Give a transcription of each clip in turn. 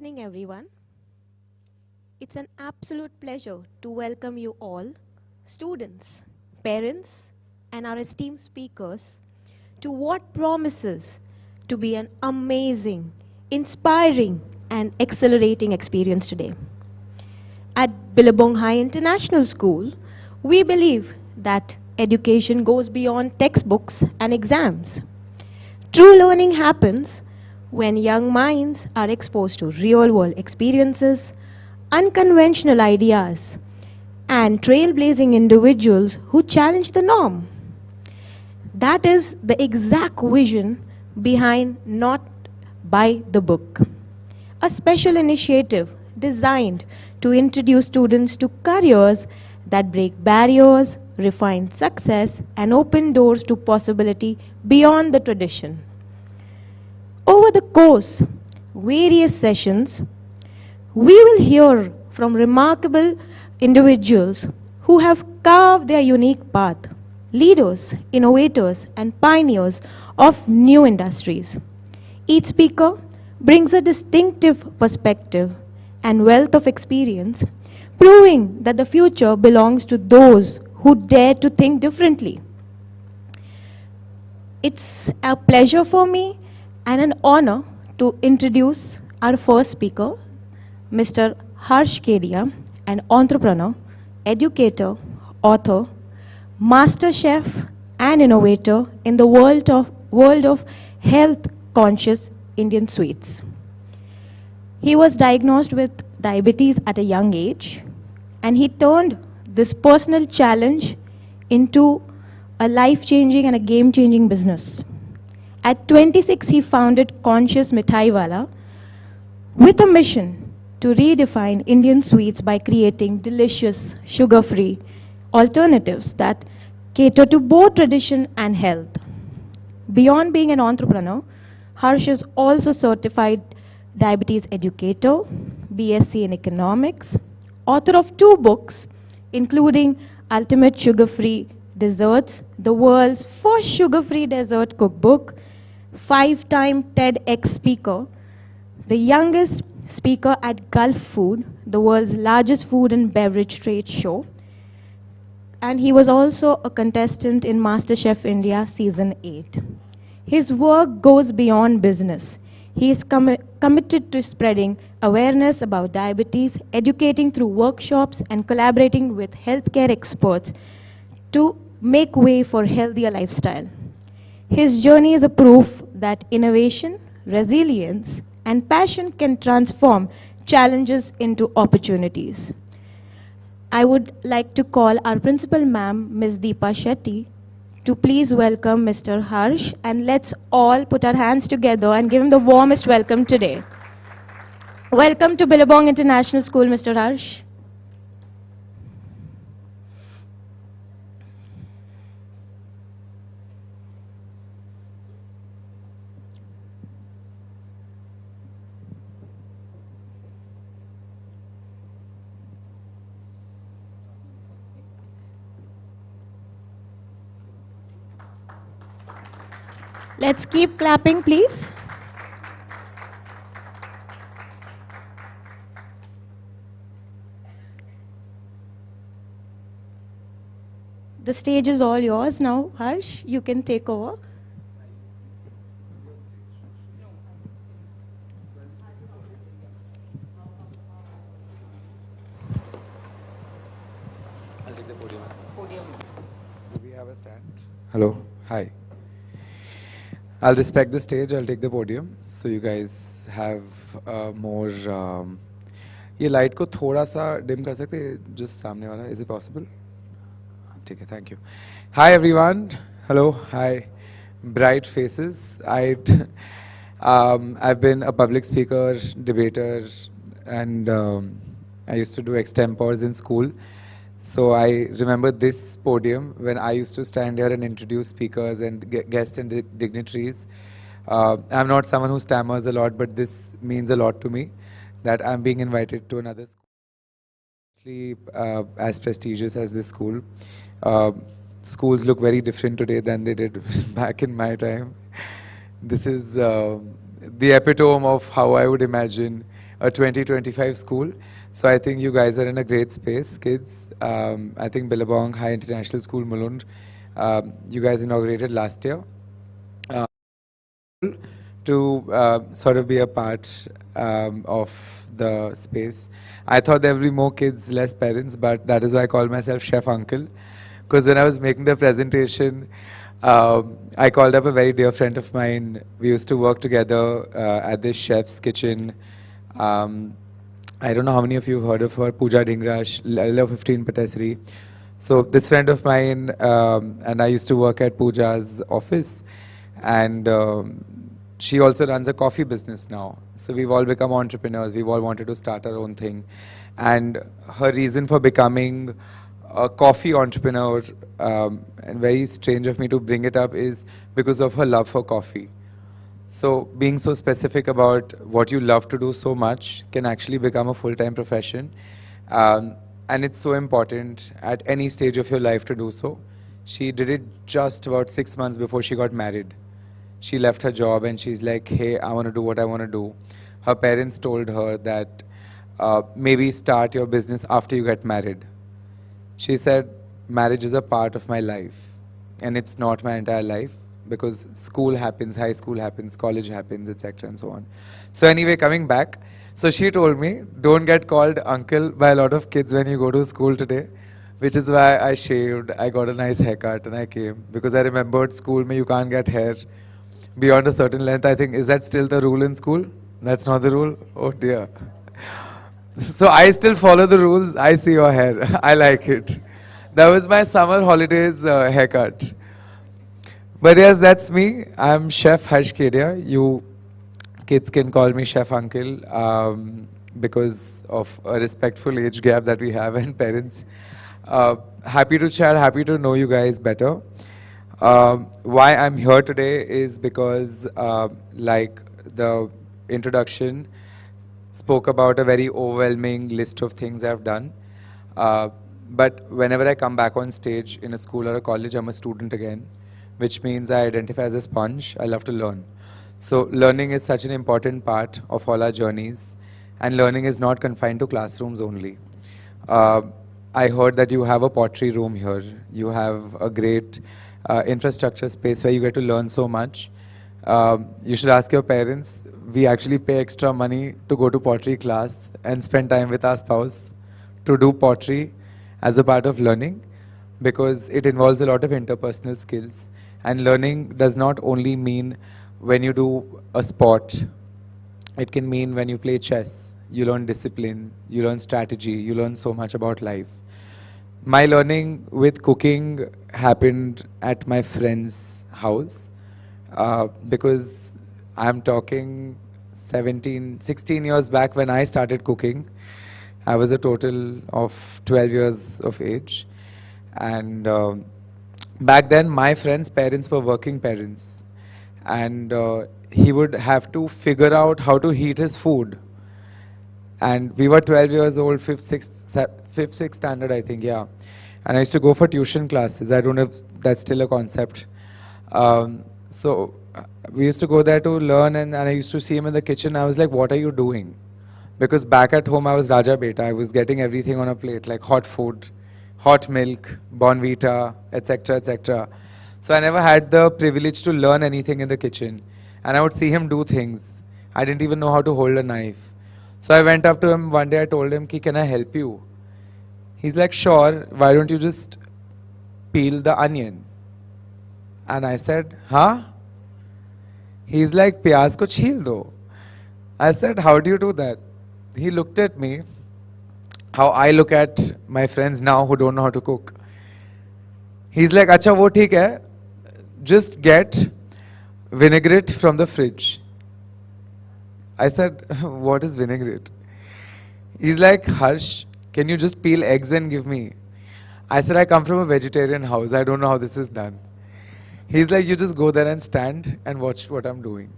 evening, everyone. It's an absolute pleasure to welcome you all, students, parents, and our esteemed speakers, to what promises to be an amazing, inspiring, and accelerating experience today. At Billabong High International School, we believe that education goes beyond textbooks and exams. True learning happens when young minds are exposed to real-world experiences, unconventional ideas, and trailblazing individuals who challenge the norm. That is the exact vision behind Not by the Book, a special initiative designed to introduce students to careers that break barriers, refine success, and open doors to possibility beyond the tradition. Over the course, various sessions, we will hear from remarkable individuals who have carved their unique path, leaders, innovators, and pioneers of new industries. Each speaker brings a distinctive perspective and wealth of experience, proving that the future belongs to those who dare to think differently. It's a pleasure for me and an honor to introduce our first speaker, Mr. Harsh Kedia, an entrepreneur, educator, author, master chef, and innovator in the world of health-conscious Indian sweets. He was diagnosed with diabetes at a young age, and he turned this personal challenge into a life-changing and a game-changing business. At 26, he founded Conscious Mithai Wala with a mission to redefine Indian sweets by creating delicious, sugar-free alternatives that cater to both tradition and health. Beyond being an entrepreneur, Harsh is also certified diabetes educator, BSc in economics, author of 2 books, including Ultimate Sugar-Free Desserts, the world's first sugar-free dessert cookbook, 5-time TEDx speaker, the youngest speaker at Gulf Food, the world's largest food and beverage trade show, and he was also a contestant in MasterChef India Season 8. His work goes beyond business. He is committed to spreading awareness about diabetes, educating through workshops, and collaborating with healthcare experts to make way for healthier lifestyle. His journey is a proof that innovation, resilience, and passion can transform challenges into opportunities. I would like to call our principal ma'am, Ms. Deepa Shetty, to please welcome Mr. Harsh, and let's all put our hands together and give him the warmest welcome today. Welcome to Billabong International School, Mr. Harsh. Let's keep clapping, please. The stage is all yours now, Harsh. You can take over. I'll take the podium. Do we have a stand? Hello. Hi. I'll respect the stage. I'll take the podium. So you guys have more. ये light को थोड़ा सा dim कर सकते हैं? Just सामने वाला. Is it possible? ठीक है. Thank you. Hi everyone. Hello. Hi. Bright faces. I've been a public speaker, debater, and I used to do extempores in school. So I remember this podium when I used to stand here and introduce speakers and guests and dignitaries. I'm not someone who stammers a lot, but this means a lot to me that I'm being invited to another school as prestigious as this school. Schools look very different today than they did back in my time. This is the epitome of how I would imagine a 2025 school. So I think you guys are in a great space, kids. I think Billabong High International School, Mulund, you guys inaugurated last year. To sort of be a part of the space. I thought there would be more kids, less parents, but that is why I call myself Chef Uncle. Because when I was making the presentation, I called up a very dear friend of mine. We used to work together at this chef's kitchen. I don't know how many of you have heard of her, Pooja Dhingra, Lila 15 Patisserie. So this friend of mine and I used to work at Pooja's office, and she also runs a coffee business now. So we've all become entrepreneurs. We've all wanted to start our own thing. And her reason for becoming a coffee entrepreneur, and very strange of me to bring it up, is because of her love for coffee. So being so specific about what you love to do so much can actually become a full-time profession. And it's so important at any stage of your life to do so. She did it just about 6 months before she got married. She left her job and she's like, hey, I want to do what I want to do. Her parents told her that maybe start your business after you get married. She said, marriage is a part of my life and it's not my entire life, because school happens, high school happens, college happens, etc. and so on. So anyway, coming back, so she told me, don't get called uncle by a lot of kids when you go to school today, which is why I shaved, I got a nice haircut and I came, because I remembered school mein you can't get hair beyond a certain length. I think, is that still the rule in school? That's not the rule? Oh dear. So I still follow the rules. I see your hair. I like it. That was my summer holidays haircut. But yes, that's me. I'm Chef Kedia. You kids can call me Chef Uncle because of a respectful age gap that we have, and parents. Happy to chat, happy to know you guys better. Why I'm here today is because, like the introduction spoke about a very overwhelming list of things I've done. But whenever I come back on stage in a school or a college, I'm a student again, which means I identify as a sponge. I love to learn. So learning is such an important part of all our journeys, and learning is not confined to classrooms only. I heard that you have a pottery room here. You have a great infrastructure space where you get to learn so much. You should ask your parents. We actually pay extra money to go to pottery class and spend time with our spouse to do pottery as a part of learning, because it involves a lot of interpersonal skills. And learning does not only mean when you do a sport. It can mean when you play chess. You learn discipline, you learn strategy, you learn so much about life. My learning with cooking happened at my friend's house, because I'm talking 16 years back when I started cooking. I was a total of 12 years of age. And back then, my friend's parents were working parents. And he would have to figure out how to heat his food. And we were 12 years old, fifth, sixth standard, I think, yeah. And I used to go for tuition classes. I don't know if that's still a concept. So we used to go there to learn, and I used to see him in the kitchen. I was like, what are you doing? Because back at home, I was Raja Beta. I was getting everything on a plate, like hot food, hot milk, Bonvita, etc., etc. So I never had the privilege to learn anything in the kitchen. And I would see him do things. I didn't even know how to hold a knife. So I went up to him one day, I told him, can I help you? He's like, sure, why don't you just peel the onion? And I said, huh? He's like, pyaz ko chheel do. I said, how do you do that? He looked at me, how I look at my friends now who don't know how to cook. He's like, acha wo theek hai, just get vinaigrette from the fridge. I said, what is vinaigrette? He's like, Harsh, can you just peel eggs and give me? I said, I come from a vegetarian house. I don't know how this is done. He's like, you just go there and stand and watch what I'm doing.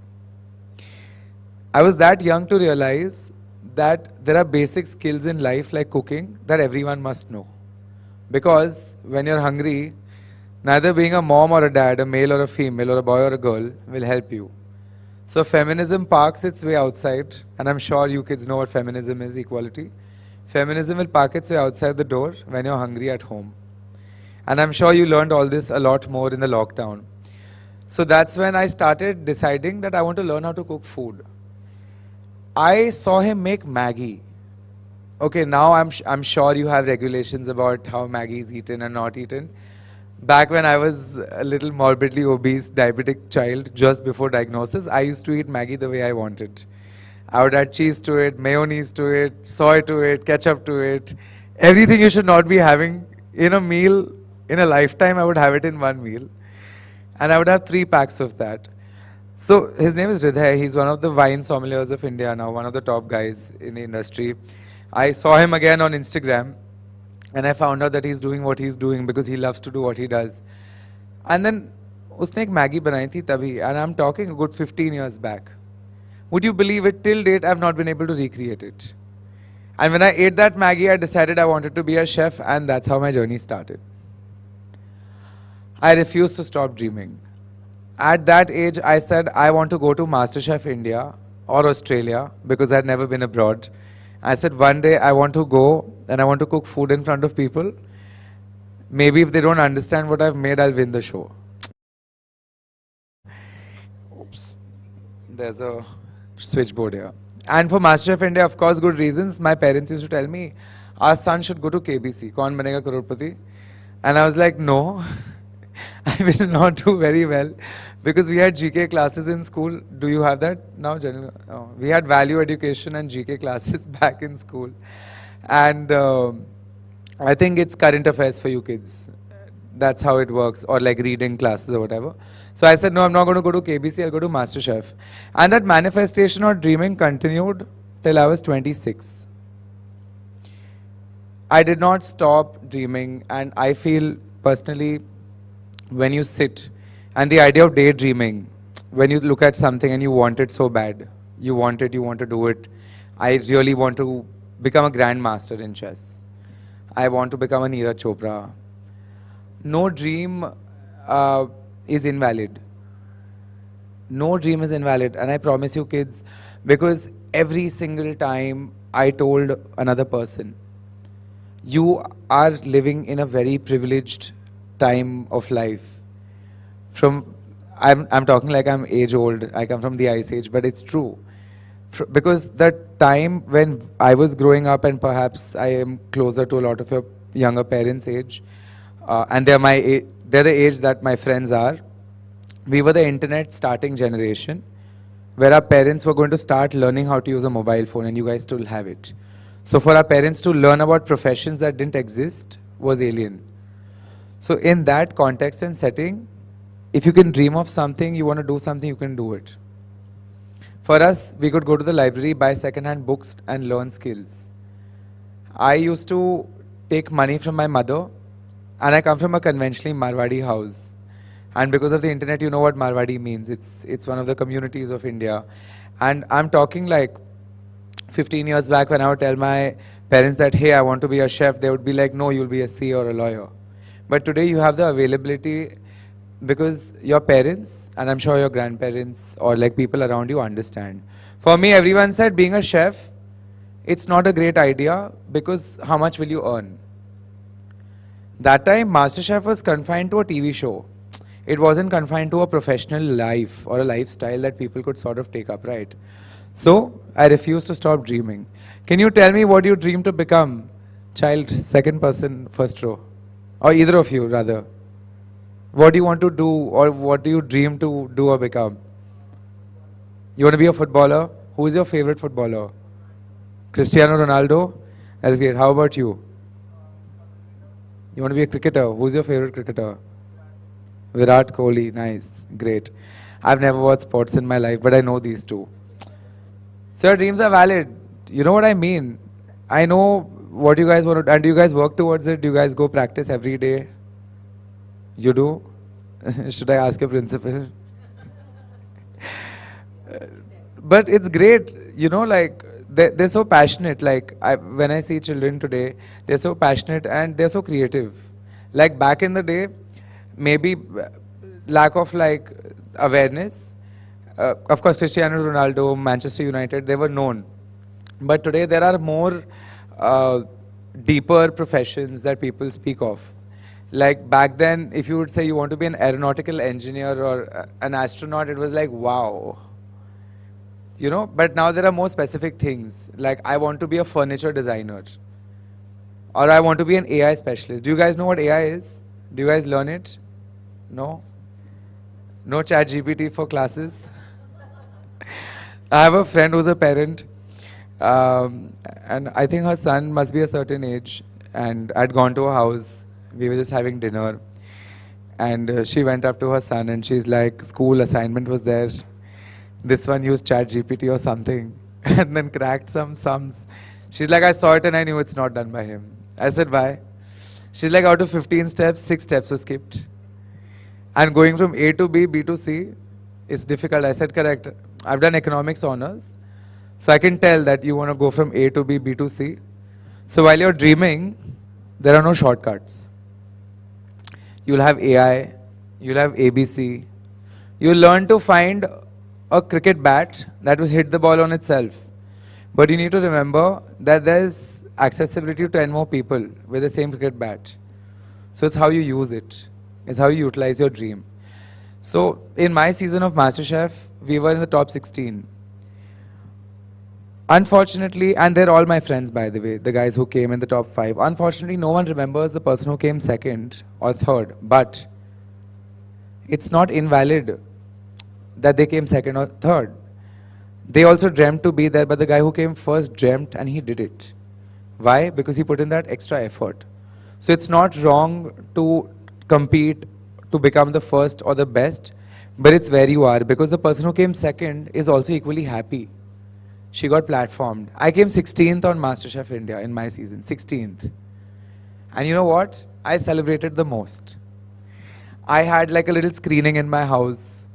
I was that young to realize that there are basic skills in life like cooking that everyone must know. Because when you're hungry, neither being a mom or a dad, a male or a female, or a boy or a girl will help you. So feminism parks its way outside, and I'm sure you kids know what feminism is, equality. Feminism will park its way outside the door when you're hungry at home. And I'm sure you learned all this a lot more in the lockdown. So that's when I started deciding that I want to learn how to cook food. I saw him make Maggie. Okay, now I'm sure you have regulations about how Maggie is eaten and not eaten. Back when I was a little morbidly obese, diabetic child, just before diagnosis, I used to eat Maggie the way I wanted. I would add cheese to it, mayonnaise to it, soy to it, ketchup to it. Everything you should not be having in a meal, in a lifetime, I would have it in one meal. And I would have 3 packs of that. So his name is Ridhay. He's one of the wine sommeliers of India now, one of the top guys in the industry. I saw him again on Instagram, and I found out that he's doing what he's doing because he loves to do what he does. And then उसने एक Maggie बनाई थी तभी, and I'm talking a good 15 years back. Would you believe it? Till date, I've not been able to recreate it. And when I ate that Maggie, I decided I wanted to be a chef, and that's how my journey started. I refused to stop dreaming. At that age, I said I want to go to MasterChef India or Australia because I'd never been abroad. I said one day I want to go and I want to cook food in front of people. Maybe if they don't understand what I've made, I'll win the show. Oops. There's a switchboard here. And for MasterChef India, of course, good reasons. My parents used to tell me, our son should go to KBC, Kaun Banega Crorepati? And I was like, no, I will not do very well. Because we had GK classes in school. Do you have that now? Oh. We had value education and GK classes back in school. And I think it's current affairs for you kids. That's how it works. Or like reading classes or whatever. So I said, no, I'm not going to go to KBC, I'll go to MasterChef. And that manifestation or dreaming continued till I was 26. I did not stop dreaming, and I feel personally, when you sit, and the idea of daydreaming, when you look at something and you want it so bad, you want it, you want to do it. I really want to become a grandmaster in chess. I want to become a Neeraj Chopra. No dream is invalid. No dream is invalid, and I promise you kids, because every single time I told another person, you are living in a very privileged time of life. I'm talking like I'm age old, I come from the ice age, but it's true. Because the time when I was growing up, and perhaps I am closer to a lot of your younger parents' age, and they're the age that my friends are, we were the internet starting generation, where our parents were going to start learning how to use a mobile phone, and you guys still have it. So for our parents to learn about professions that didn't exist was alien. So in that context and setting, if you can dream of something, you want to do something, you can do it. For us, we could go to the library, buy second-hand books and learn skills. I used to take money from my mother, and I come from a conventionally Marwadi house. And because of the internet, you know what Marwadi means. It's one of the communities of India. And I'm talking like 15 years back, when I would tell my parents that, hey, I want to be a chef, they would be like, no, you'll be a CA or a lawyer. But today you have the availability because your parents, and I'm sure your grandparents or like people around you understand. For me, everyone said being a chef, it's not a great idea because how much will you earn? That time, MasterChef was confined to a TV show. It wasn't confined to a professional life or a lifestyle that people could sort of take up, right? So, I refused to stop dreaming. Can you tell me what you dream to become? Child, second person, first row. Or either of you, rather. What do you want to do, or what do you dream to do or become? You want to be a footballer? Who is your favorite footballer? Cristiano Ronaldo? That's great. How about you? You want to be a cricketer? Who's your favorite cricketer? Virat Kohli. Nice. Great. I've never watched sports in my life, but I know these two. So your dreams are valid. You know what I mean? I know what you guys want to do. And do you guys work towards it? Do you guys go practice every day? You do? Should I ask your principal? But it's great, you know, like, they're so passionate. Like, when I see children today, they're so passionate and they're so creative. Like, back in the day, maybe lack of, like, awareness, Of course, Cristiano Ronaldo, Manchester United, they were known. But today there are more deeper professions that people speak of. Like back then, if you would say you want to be an aeronautical engineer or an astronaut, it was like, wow. You know, but now there are more specific things. Like I want to be a furniture designer. Or I want to be an AI specialist. Do you guys know what AI is? Do you guys learn it? No? No chat GPT for classes? I have a friend who's a parent. And I think her son must be a certain age. And I'd gone to her house. We were just having dinner. And she went up to her son and she's like, school assignment was there. This one used chat GPT or something. And then cracked some sums. She's like, I saw it and I knew it's not done by him. I said, why? She's like, out of 15 steps, 6 steps were skipped. And going from A to B, B to C, it's difficult. I said, correct. I've done economics honors. So I can tell that you want to go from A to B, B to C. So while you're dreaming, there are no shortcuts. You'll have AI, you'll have ABC. You'll learn to find a cricket bat that will hit the ball on itself. But you need to remember that there's accessibility to 10 more people with the same cricket bat. So it's how you use it. It's how you utilize your dream. So in my season of MasterChef, we were in the top 16. Unfortunately, and they're all my friends by the way, the guys who came in the top 5. Unfortunately, no one remembers the person who came second or third. But it's not invalid that they came second or third. They also dreamt to be there, but the guy who came first dreamt and he did it. Why? Because he put in that extra effort. So it's not wrong to compete to become the first or the best, but it's where you are, because the person who came second is also equally happy. She got platformed. I came 16th on MasterChef India in my season, 16th. And you know what? I celebrated the most. I had like a little screening in my house.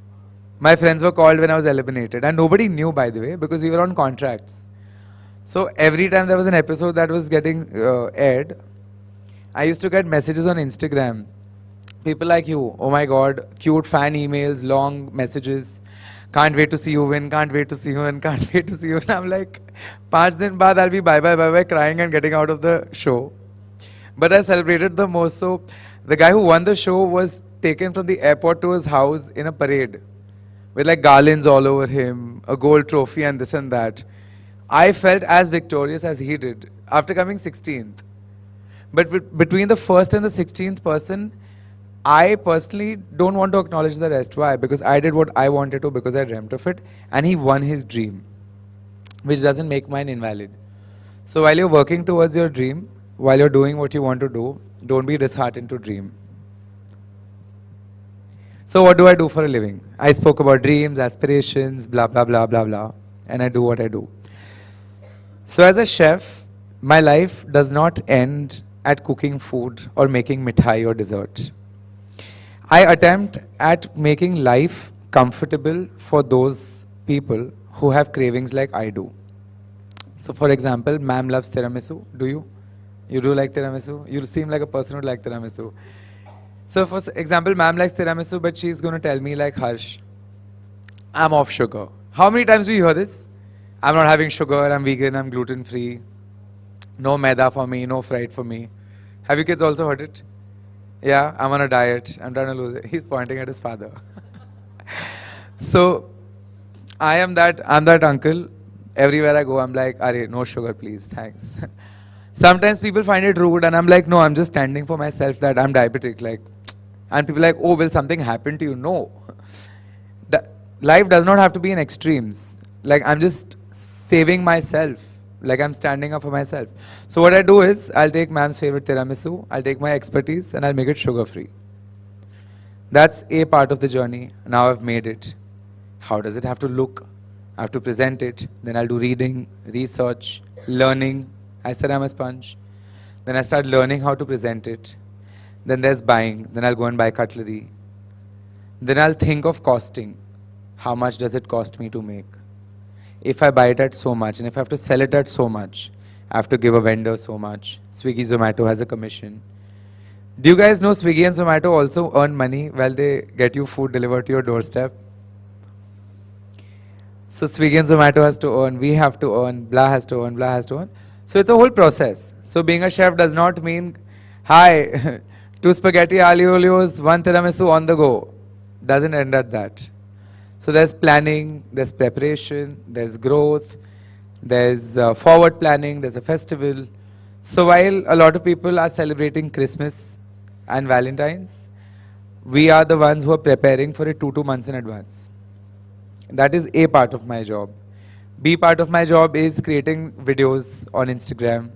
My friends were called when I was eliminated, and nobody knew, by the way, because we were on contracts. So every time there was an episode that was getting aired, I used to get messages on Instagram. People like you, oh my god, cute fan emails, long messages. Can't wait to see you win, can't wait to see you win, can't wait to see you win. I'm like, 5 din baad I'll be bye bye crying and getting out of the show. But I celebrated the most. So the guy who won the show was taken from the airport to his house in a parade with like garlands all over him, a gold trophy and this and that. I felt as victorious as he did after coming 16th. But between the first and the 16th person, I personally don't want to acknowledge the rest. Why? Because I did what I wanted to, because I dreamt of it, and he won his dream, which doesn't make mine invalid. So while you're working towards your dream, while you're doing what you want to do, don't be disheartened to dream. So what do I do for a living? I spoke about dreams, aspirations, blah, blah, blah, blah, blah, and I do what I do. So as a chef, my life does not end at cooking food or making mithai or dessert. I attempt at making life comfortable for those people who have cravings like I do. So for example, ma'am loves tiramisu. Do you? You do like tiramisu? You seem like a person who likes tiramisu. So for example, ma'am likes tiramisu, but she's going to tell me like, Harsh, I'm off sugar. How many times do you hear this? I'm not having sugar, I'm vegan, I'm gluten free. No maida for me, no fried for me. Have you kids also heard it? Yeah, I'm on a diet, I'm trying to lose it. He's pointing at his father. So, I'm that uncle. Everywhere I go, I'm like, Arey, no sugar please, thanks. Sometimes people find it rude and I'm like, no, I'm just standing for myself that I'm diabetic. Like, and people are like, oh, will something happen to you? No. Life does not have to be in extremes. Like, I'm just saving myself. Like, I'm standing up for myself. So what I do is, I'll take ma'am's favorite tiramisu, I'll take my expertise and I'll make it sugar-free. That's a part of the journey. Now I've made it. How does it have to look? I have to present it. Then I'll do reading, research, learning. I said I'm a sponge. Then I start learning how to present it. Then there's buying. Then I'll go and buy cutlery. Then I'll think of costing. How much does it cost me to make? If I buy it at so much, and if I have to sell it at so much, I have to give a vendor so much. Swiggy, Zomato has a commission. Do you guys know Swiggy and Zomato also earn money while they get you food delivered to your doorstep? So Swiggy and Zomato has to earn, we have to earn, blah has to earn, blah has to earn. So it's a whole process. So being a chef does not mean, hi, two spaghetti alio olios, one tiramisu on the go. Doesn't end at that. So there's planning, there's preparation, there's growth, there's forward planning, there's a festival. So while a lot of people are celebrating Christmas and Valentine's, we are the ones who are preparing for it 2 months in advance. That is A part of my job. B part of my job is creating videos on Instagram.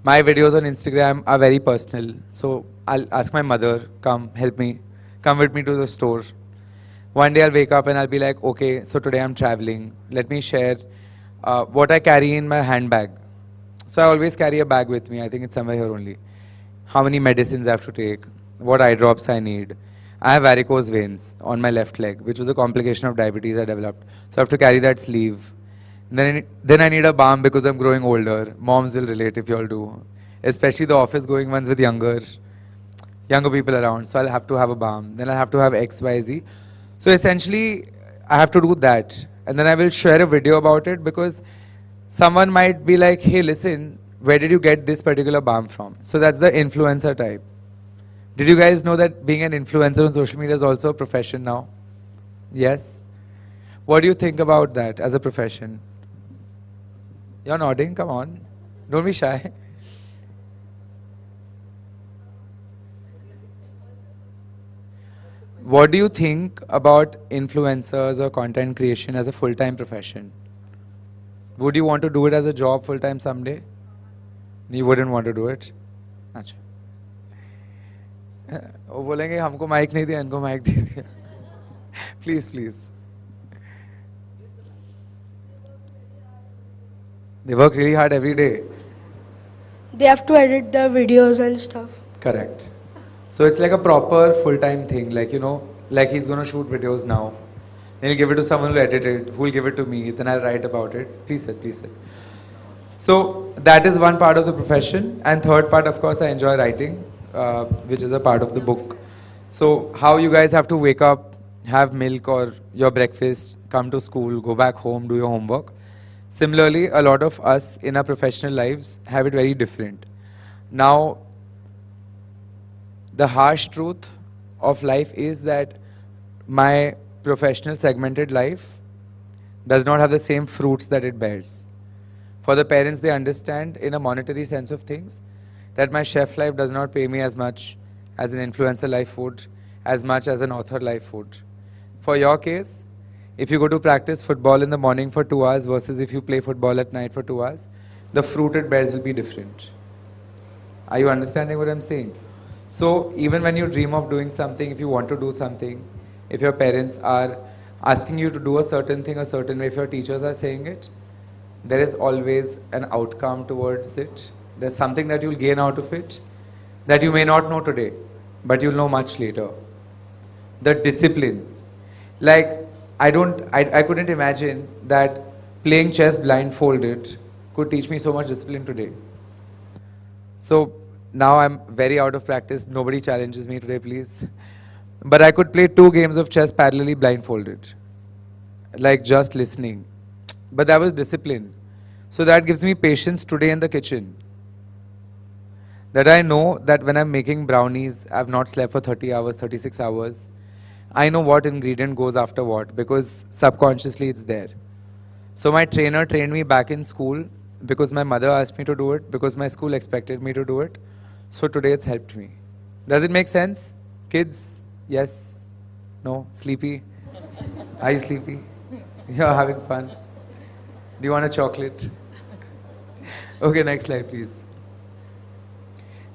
My videos on Instagram are very personal. So I'll ask my mother, come help me, come with me to the store. One day I'll wake up and I'll be like, okay, so today I'm traveling. Let me share what I carry in my handbag. So I always carry a bag with me. I think it's somewhere here only. How many medicines I have to take, what eye drops I need. I have varicose veins on my left leg, which was a complication of diabetes I developed. So I have to carry that sleeve. Then I need a balm because I'm growing older. Moms will relate if you all do. Especially the office going ones with younger people around. So I'll have to have a balm. Then I'll have to have X, Y, Z. So essentially, I have to do that. And then I will share a video about it because someone might be like, hey, listen, where did you get this particular balm from? So that's the influencer type. Did you guys know that being an influencer on social media is also a profession now? Yes? What do you think about that as a profession? You're nodding, come on. Don't be shy. What do you think about influencers or content creation as a full-time profession? Would you want to do it as a job full-time someday? You wouldn't want to do it? अच्छा. वो बोलेंगे हमको mic नहीं दिया इनको mic दे दिया. Please, please. They work really hard every day. They have to edit the videos and stuff. Correct. So it's like a proper full-time thing, like, you know, like he's going to shoot videos now. Then he'll give it to someone who will edit it, who will give it to me, then I'll write about it. Please sit, please sit. So that is one part of the profession. And third part, of course, I enjoy writing, which is a part of the book. So how you guys have to wake up, have milk or your breakfast, come to school, go back home, do your homework. Similarly, a lot of us in our professional lives have it very different. Now, the harsh truth of life is that my professional segmented life does not have the same fruits that it bears. For the parents, they understand in a monetary sense of things that my chef life does not pay me as much as an influencer life would, as much as an author life would. For your case, if you go to practice football in the morning for 2 hours versus if you play football at night for 2 hours, the fruit it bears will be different. Are you understanding what I'm saying? So even when you dream of doing something, if you want to do something, if your parents are asking you to do a certain thing a certain way, if your teachers are saying it, there is always an outcome towards it. There's something that you'll gain out of it that you may not know today, but you'll know much later. The discipline. Like, I couldn't imagine that playing chess blindfolded could teach me so much discipline today. So now I'm very out of practice. Nobody challenges me today, please. But I could play 2 games of chess parallelly blindfolded. Like just listening. But that was discipline. So that gives me patience today in the kitchen. That I know that when I'm making brownies, I've not slept for 30 hours, 36 hours. I know what ingredient goes after what because subconsciously it's there. So my trainer trained me back in school because my mother asked me to do it, because my school expected me to do it. So today it's helped me. Does it make sense? Kids? Yes? No? Sleepy? Are you sleepy? You're having fun? Do you want a chocolate? Okay, next slide, please.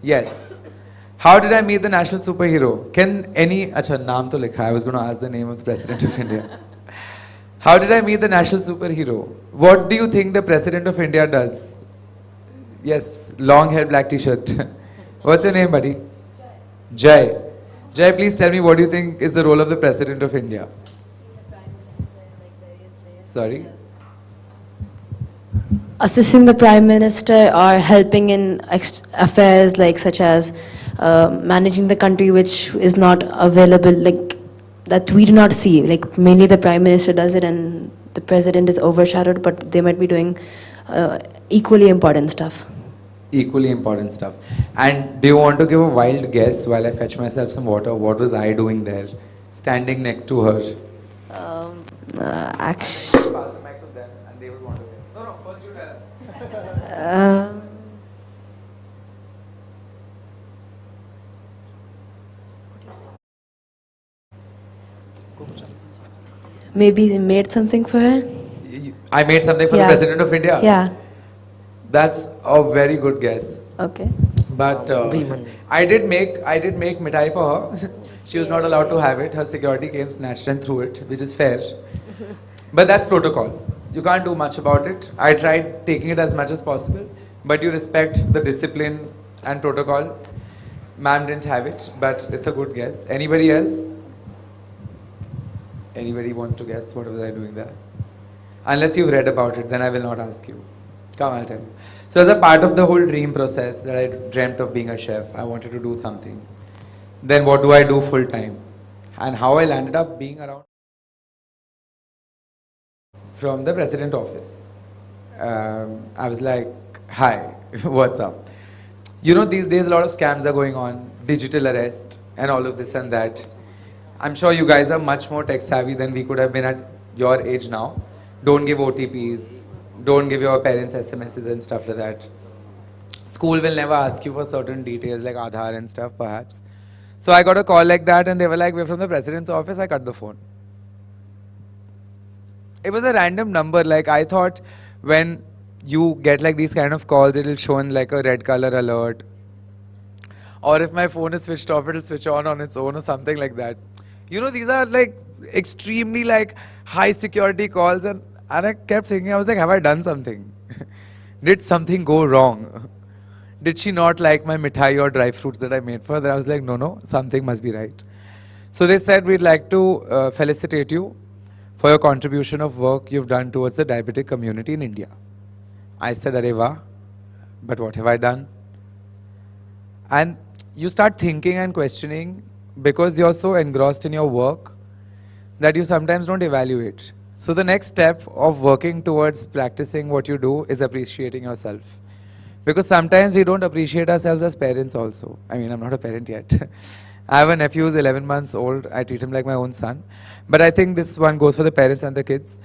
Yes. How did I meet the national superhero? Can any... Acha, naam to likha. I was going to ask the name of the President of India. How did I meet the national superhero? What do you think the President of India does? Yes, long hair, black t-shirt. What's your name, buddy? Jai. Jai, please tell me what do you think is the role of the President of India? Sorry? Assisting the Prime Minister or helping in affairs like such as managing the country which is not available, like that we do not see. Like mainly the Prime Minister does it and the President is overshadowed, but they might be doing equally important stuff. Equally important stuff. And do you want to give a wild guess while I fetch myself some water? What was I doing there, standing next to her? Actually, Pass the mic to them and they will want to guess. No, first you tell us. maybe he made something for her. I made something for the Yeah. President of India? Yeah. That's a very good guess. Okay. But I did make mithai for her. She was not allowed to have it. Her security came, snatched and threw it, which is fair. But that's protocol. You can't do much about it. I tried taking it as much as possible, but you respect the discipline and protocol. Ma'am didn't have it, but it's a good guess. Anybody else? Anybody wants to guess what was I doing there? Unless you've read about it, then I will not ask you. Come, I'll tell you. So as a part of the whole dream process that I dreamt of being a chef, I wanted to do something. Then what do I do full time? And how I landed up being around from the president office. I was like, hi, what's up? You know, these days a lot of scams are going on, digital arrest and all of this and that. I'm sure you guys are much more tech savvy than we could have been at your age now. Don't give OTPs, don't give your parents SMSs and stuff like that. School will never ask you for certain details like Aadhaar and stuff perhaps. So I got a call like that and they were like, we're from the president's office. I cut the phone. It was a random number. Like I thought when you get like these kind of calls, it'll show in like a red color alert. Or if my phone is switched off, it'll switch on its own or something like that. You know, these are like extremely like high security calls and I kept thinking, I was like, have I done something? Did something go wrong? Did she not like my mithai or dry fruits that I made for her? I was like, no, something must be right. So they said, we'd like to felicitate you for your contribution of work you've done towards the diabetic community in India. I said, Areva, but what have I done? And you start thinking and questioning because you're so engrossed in your work that you sometimes don't evaluate. So the next step of working towards practicing what you do is appreciating yourself. Because sometimes we don't appreciate ourselves as parents also. I mean, I'm not a parent yet. I have a nephew who's 11 months old. I treat him like my own son. But I think this one goes for the parents and the kids.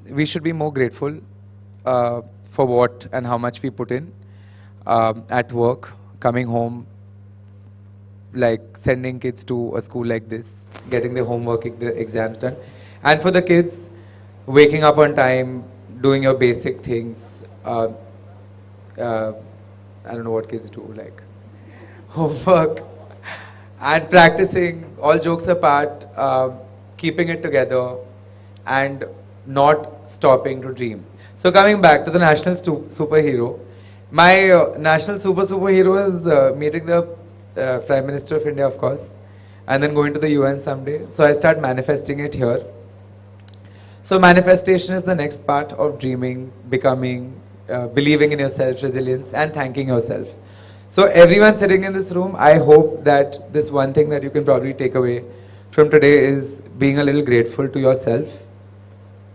We should be more grateful for what and how much we put in at work, coming home, like sending kids to a school like this, getting their homework, the exams done. And for the kids, waking up on time, doing your basic things. I don't know what kids do, like homework and practicing, all jokes apart, keeping it together and not stopping to dream. So coming back to the national superhero, my national superhero is meeting the Prime Minister of India, of course, and then going to the UN someday. So I start manifesting it here. So manifestation is the next part of dreaming, becoming, believing in yourself, resilience, and thanking yourself. So everyone sitting in this room, I hope that this one thing that you can probably take away from today is being a little grateful to yourself,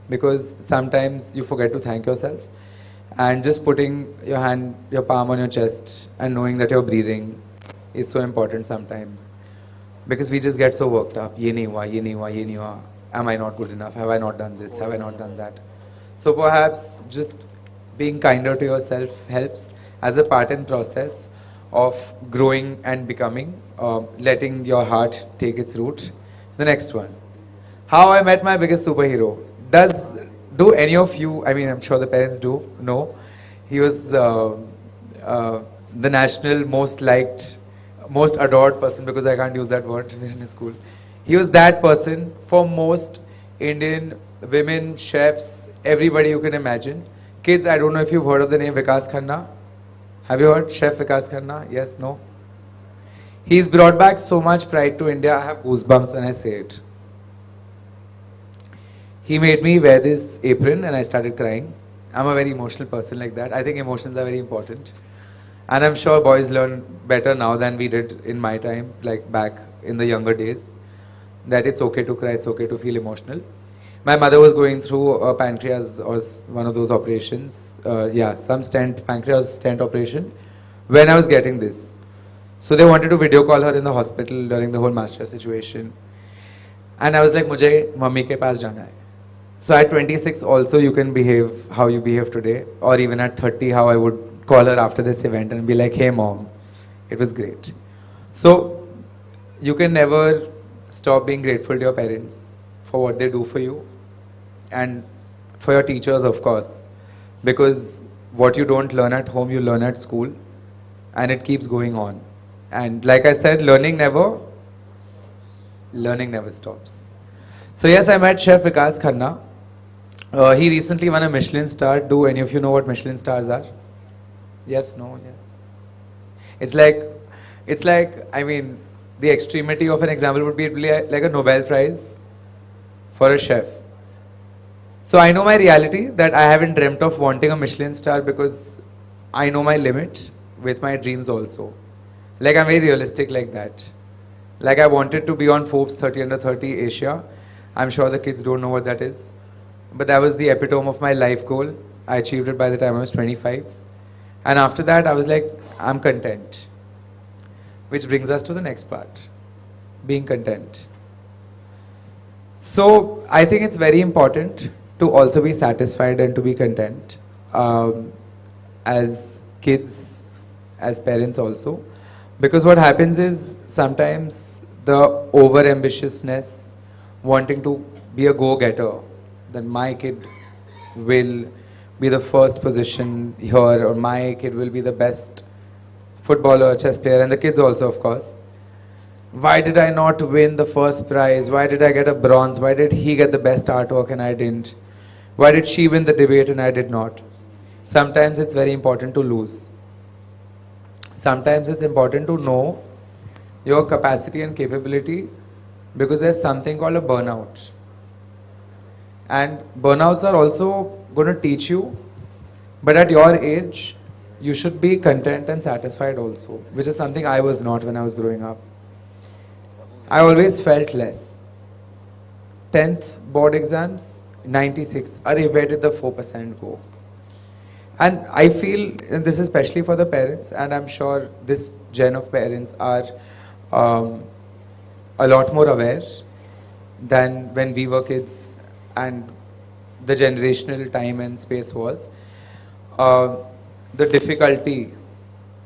because sometimes you forget to thank yourself, and just putting your palm on your chest and knowing that you're breathing is so important sometimes, because we just get so worked up. Ye nahi hua, ye nahi hua, ye nahi hua. Am I not good enough? Have I not done this? Have I not done that? So perhaps just being kinder to yourself helps as a part and process of growing and becoming, letting your heart take its root. The next one. How I met my biggest superhero. Do any of you, I mean, I'm sure the parents do know, he was the national most liked, most adored person, because I can't use that word in his school. He was that person for most Indian women, chefs, everybody you can imagine. Kids, I don't know if you've heard of the name Vikas Khanna. Have you heard Chef Vikas Khanna? Yes, no? He's brought back so much pride to India. I have goosebumps when I say it. He made me wear this apron and I started crying. I'm a very emotional person like that. I think emotions are very important. And I'm sure boys learn better now than we did in my time, like back in the younger days. that it's okay to cry, it's okay to feel emotional. My mother was going through a pancreas or one of those operations, some pancreas stent operation, when I was getting this. So they wanted to video call her in the hospital during the whole MasterChef situation. And I was like, mujhe mummy ke paas jana hai. So at 26 also you can behave how you behave today, or even at 30 how I would call her after this event and be like, hey mom, it was great. So you can never stop being grateful to your parents for what they do for you, and for your teachers, of course, because what you don't learn at home, you learn at school, and it keeps going on. And like I said, learning never stops. So yes, I met Chef Vikas Khanna. He recently won a Michelin star. Do any of you know what Michelin stars are? Yes, no, yes. It's like, I mean, the extremity of an example would be like a Nobel Prize for a chef. So I know my reality, that I haven't dreamt of wanting a Michelin star, because I know my limit with my dreams also. Like, I'm very realistic like that. Like, I wanted to be on Forbes 30 under 30 Asia. I'm sure the kids don't know what that is. But that was the epitome of my life goal. I achieved it by the time I was 25. And after that, I was like, I'm content. Which brings us to the next part, being content. So I think it's very important to also be satisfied and to be content, as kids, as parents also. Because what happens is, sometimes the over-ambitiousness, wanting to be a go-getter, that my kid will be the first position here, or my kid will be the best footballer, chess player, and the kids also, of course. Why did I not win the first prize? Why did I get a bronze? Why did he get the best artwork and I didn't? Why did she win the debate and I did not? Sometimes it's very important to lose. Sometimes it's important to know your capacity and capability, because there's something called a burnout. And burnouts are also going to teach you, but at your age, you should be content and satisfied also, which is something I was not when I was growing up. I always felt less. 10th board exams, 96. Where did the 4% go? And I feel, and this is especially for the parents, and I'm sure this gen of parents are a lot more aware than when we were kids and the generational time and space was. The difficulty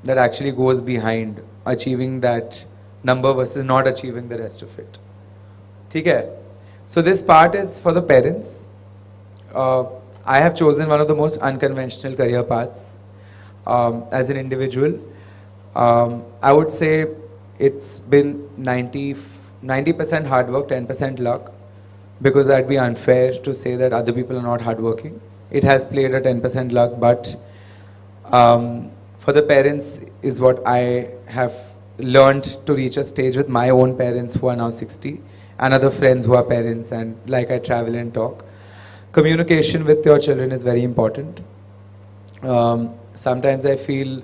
that actually goes behind achieving that number versus not achieving the rest of it. Okay? So this part is for the parents. I have chosen one of the most unconventional career paths as an individual. I would say it's been 90% hard work, 10% luck, because that'd be unfair to say that other people are not hardworking. It has played a 10% luck, but for the parents is what I have learned to reach a stage with my own parents who are now 60, and other friends who are parents, and like I travel and talk. Communication with your children is very important. Sometimes I feel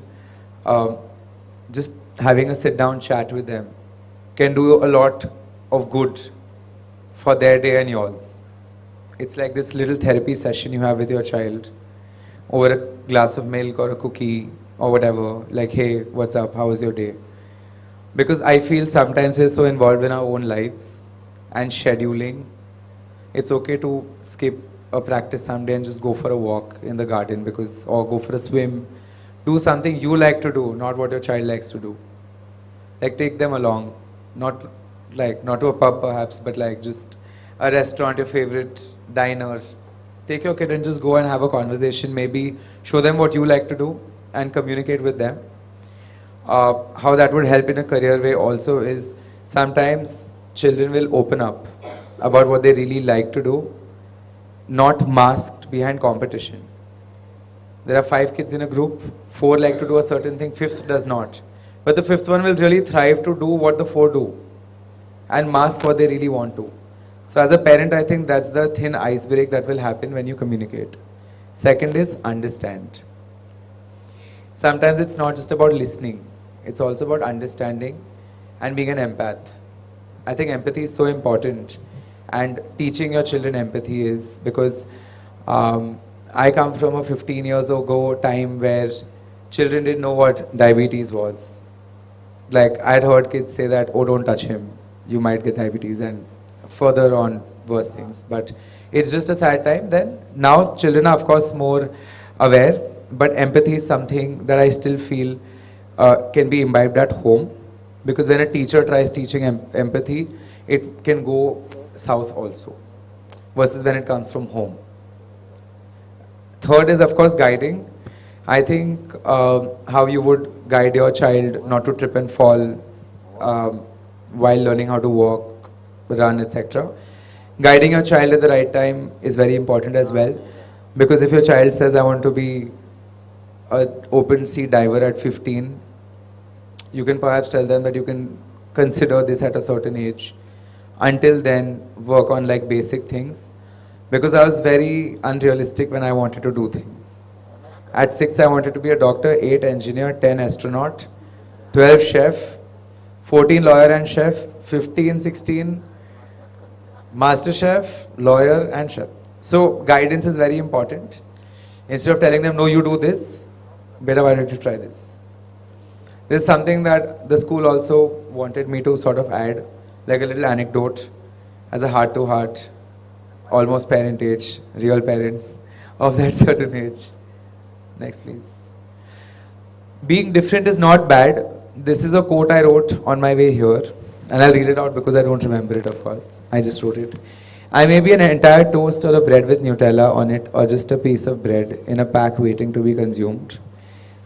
just having a sit-down chat with them can do a lot of good for their day and yours. It's like this little therapy session you have with your child over a glass of milk or a cookie or whatever, like, hey, what's up, how was your day? Because I feel sometimes we're so involved in our own lives and scheduling. It's okay to skip a practice someday and just go for a walk in the garden, because, or go for a swim. Do something you like to do, not what your child likes to do. Like, take them along, not to a pub perhaps, but like just a restaurant, your favorite diner. Take your kid and just go and have a conversation. Maybe show them what you like to do and communicate with them. How that would help in a career way also is, sometimes children will open up about what they really like to do, not masked behind competition. There are 5 kids in a group, 4 like to do a certain thing, 5th does not. But the 5th one will really thrive to do what the 4 do and mask what they really want to. So as a parent, I think that's the thin ice break that will happen when you communicate. Second is understand. Sometimes it's not just about listening, it's also about understanding and being an empath. I think empathy is so important, and teaching your children empathy is because I come from a 15 years ago time where children didn't know what diabetes was. Like I'd heard kids say that, oh, don't touch him, you might get diabetes, and further on worse things. But it's just a sad time. Then now children are of course more aware, but empathy is something that I still feel can be imbibed at home, because when a teacher tries teaching empathy, it can go south also, versus when it comes from home. Third is of course guiding. I think how you would guide your child not to trip and fall while learning how to walk, run, etc. Guiding your child at the right time is very important as well, because if your child says, I want to be an open sea diver at 15, you can perhaps tell them that you can consider this at a certain age. Until then, work on like basic things, because I was very unrealistic when I wanted to do things. At 6, I wanted to be a doctor, 8 engineer, 10 astronaut, 12 chef, 14 lawyer and chef, 15, 16 MasterChef, lawyer and chef. So guidance is very important. Instead of telling them, no, you do this, better why don't you try this? This is something that the school also wanted me to sort of add, like a little anecdote as a heart-to-heart, almost parent age, real parents of that certain age. Next, please. Being different is not bad. This is a quote I wrote on my way here, and I'll read it out because I don't remember it, of course. I just wrote it. I may be an entire toast or a bread with Nutella on it, or just a piece of bread in a pack waiting to be consumed.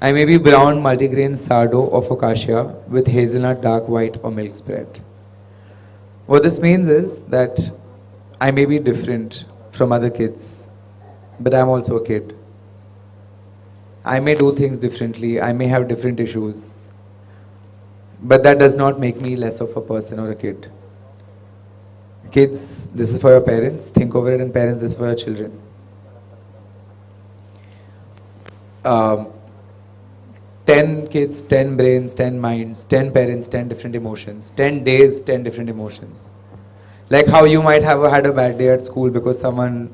I may be brown multigrain sourdough or focaccia with hazelnut dark white or milk spread. What this means is that I may be different from other kids, but I'm also a kid. I may do things differently, I may have different issues, but that does not make me less of a person or a kid. Kids, this is for your parents, think over it, and parents, this is for your children. 10 kids, 10 brains, 10 minds, 10 parents, 10 different emotions, 10 days, 10 different emotions. Like how you might have had a bad day at school because someone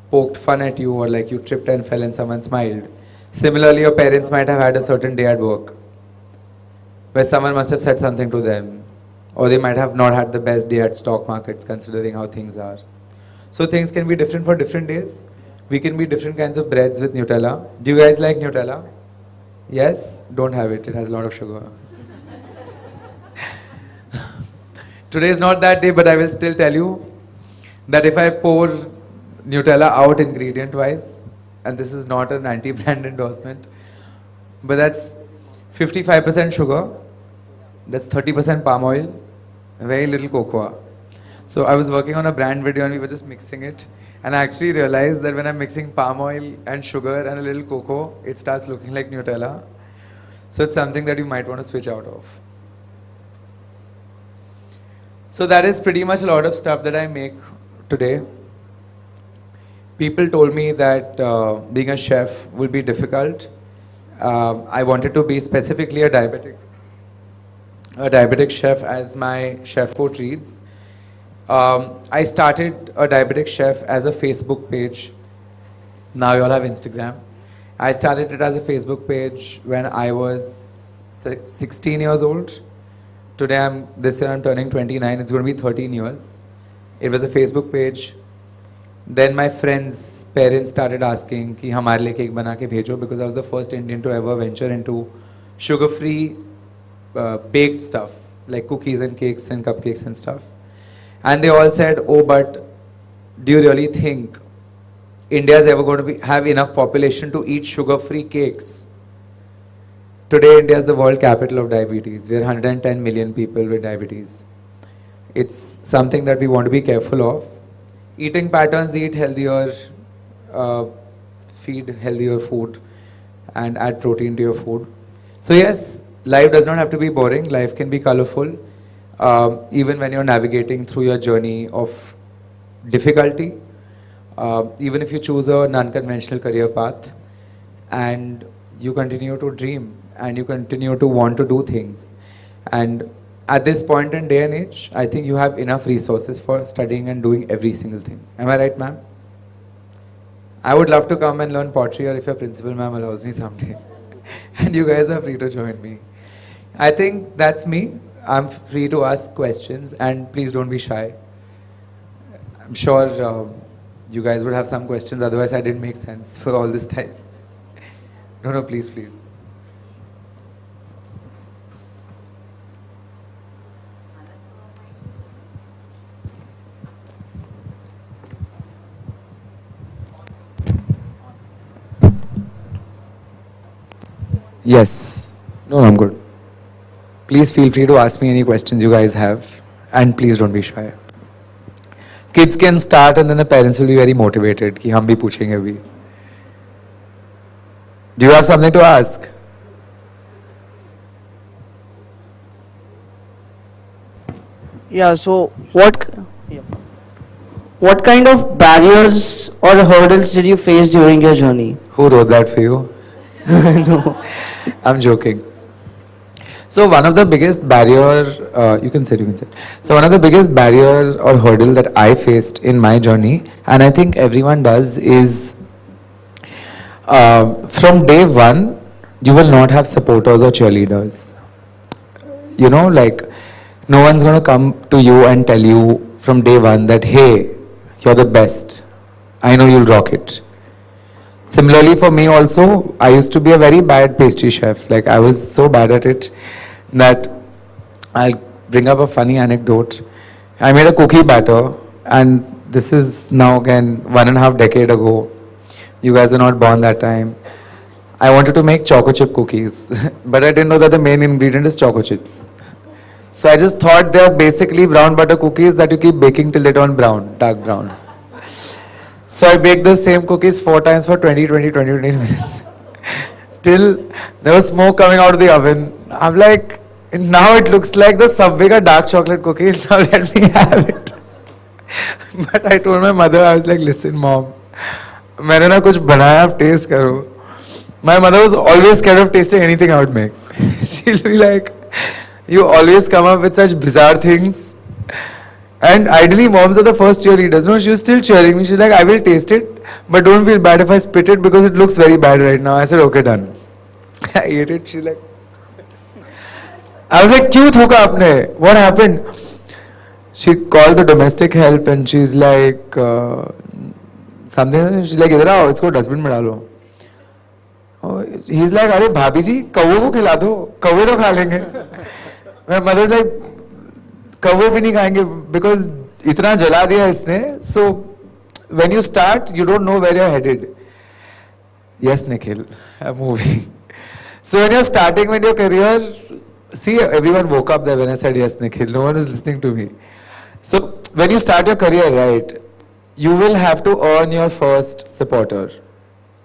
poked fun at you, or like you tripped and fell and someone smiled. Similarly, your parents might have had a certain day at work where someone must have said something to them, or they might have not had the best day at stock markets considering how things are. So things can be different for different days. We can be different kinds of breads with Nutella. Do you guys like Nutella? Yes? Don't have it. It has a lot of sugar. Today is not that day, but I will still tell you that if I pour Nutella out ingredient-wise, and this is not an anti-brand endorsement, but that's 55% sugar, that's 30% palm oil, very little cocoa. So I was working on a brand video and we were just mixing it, and I actually realized that when I'm mixing palm oil and sugar and a little cocoa, it starts looking like Nutella. So it's something that you might want to switch out of. So that is pretty much a lot of stuff that I make today. People told me that being a chef will be difficult. I wanted to be specifically a diabetic chef, as my chef quote reads. I started a diabetic chef as a Facebook page. Now you all have Instagram. I started it as a Facebook page when I was 16 years old. Today, this year I'm turning 29. It's going to be 13 years. It was a Facebook page. Then my friends' parents started asking कि हमारे लिए cake बना के भेजो, because I was the first Indian to ever venture into sugar-free baked stuff like cookies and cakes and cupcakes and stuff. And they all said, oh, but do you really think India is ever going to have enough population to eat sugar-free cakes? Today, India is the world capital of diabetes. We are 110 million people with diabetes. It's something that we want to be careful of. Eating patterns, eat healthier, feed healthier food, and add protein to your food. So yes, life does not have to be boring. Life can be colorful, even when you're navigating through your journey of difficulty. Even if you choose a non-conventional career path, and you continue to dream, and you continue to want to do things, and at this point in day and age, I think you have enough resources for studying and doing every single thing. Am I right, ma'am? I would love to come and learn pottery, or if your principal ma'am allows me someday. And you guys are free to join me. I think that's me. I'm free to ask questions, and please don't be shy. I'm sure you guys would have some questions, otherwise I didn't make sense for all this time. No, please, please. Yes. No, I'm good. Please feel free to ask me any questions you guys have, and please don't be shy. Kids can start and then the parents will be very motivated कि हम भी पूछेंगे अभी. Do you have something to ask? Yeah, so what kind of barriers or hurdles did you face during your journey? Who wrote that for you? No. I'm joking. So one of the biggest barrier, you can sit. So one of the biggest barriers or hurdle that I faced in my journey, and I think everyone does, is from day one, you will not have supporters or cheerleaders. You know, like no one's going to come to you and tell you from day one that, hey, you're the best. I know you'll rock it. Similarly for me also, I used to be a very bad pastry chef. Like I was so bad at it that I'll bring up a funny anecdote. I made a cookie batter, and this is now again 1.5 decades ago. You guys are not born that time. I wanted to make choco chip cookies, but I didn't know that the main ingredient is choco chips. So I just thought they're basically brown butter cookies that you keep baking till they turn brown, dark brown. So I baked the same cookies 4 times for 20 minutes. Till there was smoke coming out of the oven. I'm like, now it looks like the Subway ka dark chocolate cookie. Now let me have it. But I told my mother, I was like, listen mom, मैंने ना कुछ बनाया, आप taste करो. My mother was always scared of tasting anything I would make. She'll be like, you always come up with such bizarre things. And ideally, moms are the first cheerleaders. No, she was still cheering me. She's like, I will taste it, but don't feel bad if I spit it because it looks very bad right now. I said, okay, done. I ate it. She's like, I was like, क्यों थूका आपने? What happened? She called the domestic help and she's like, something. She's like, इधर आओ, इसको dustbin में डालो. He's like, अरे भाभी जी, कौवे को खिला दो, कौवे तो खा लेंगे. My mother's like, कौवे भी नहीं खाएंगे because इतना जला दिया इसने. So when you start, you don't know where you're headed. Yes, Nikhil, I'm moving. So when you're starting with your career, see, everyone woke up there when I said yes, Nikhil. No one is listening to me. So when you start your career, right, you will have to earn your first supporter.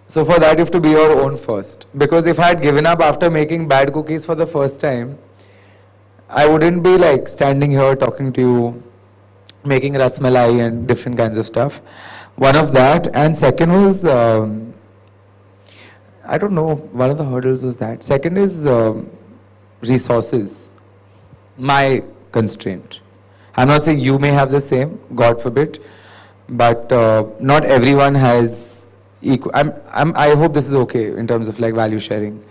So for that, you have to be your own first. Because if I had given up after making bad cookies for the first time, I wouldn't be like standing here talking to you, making rasmalai and different kinds of stuff. One of that, and second was, I don't know, one of the hurdles was that. Second is resources, my constraint. I'm not saying you may have the same, God forbid, but not everyone has equal. I hope this is okay in terms of like value sharing.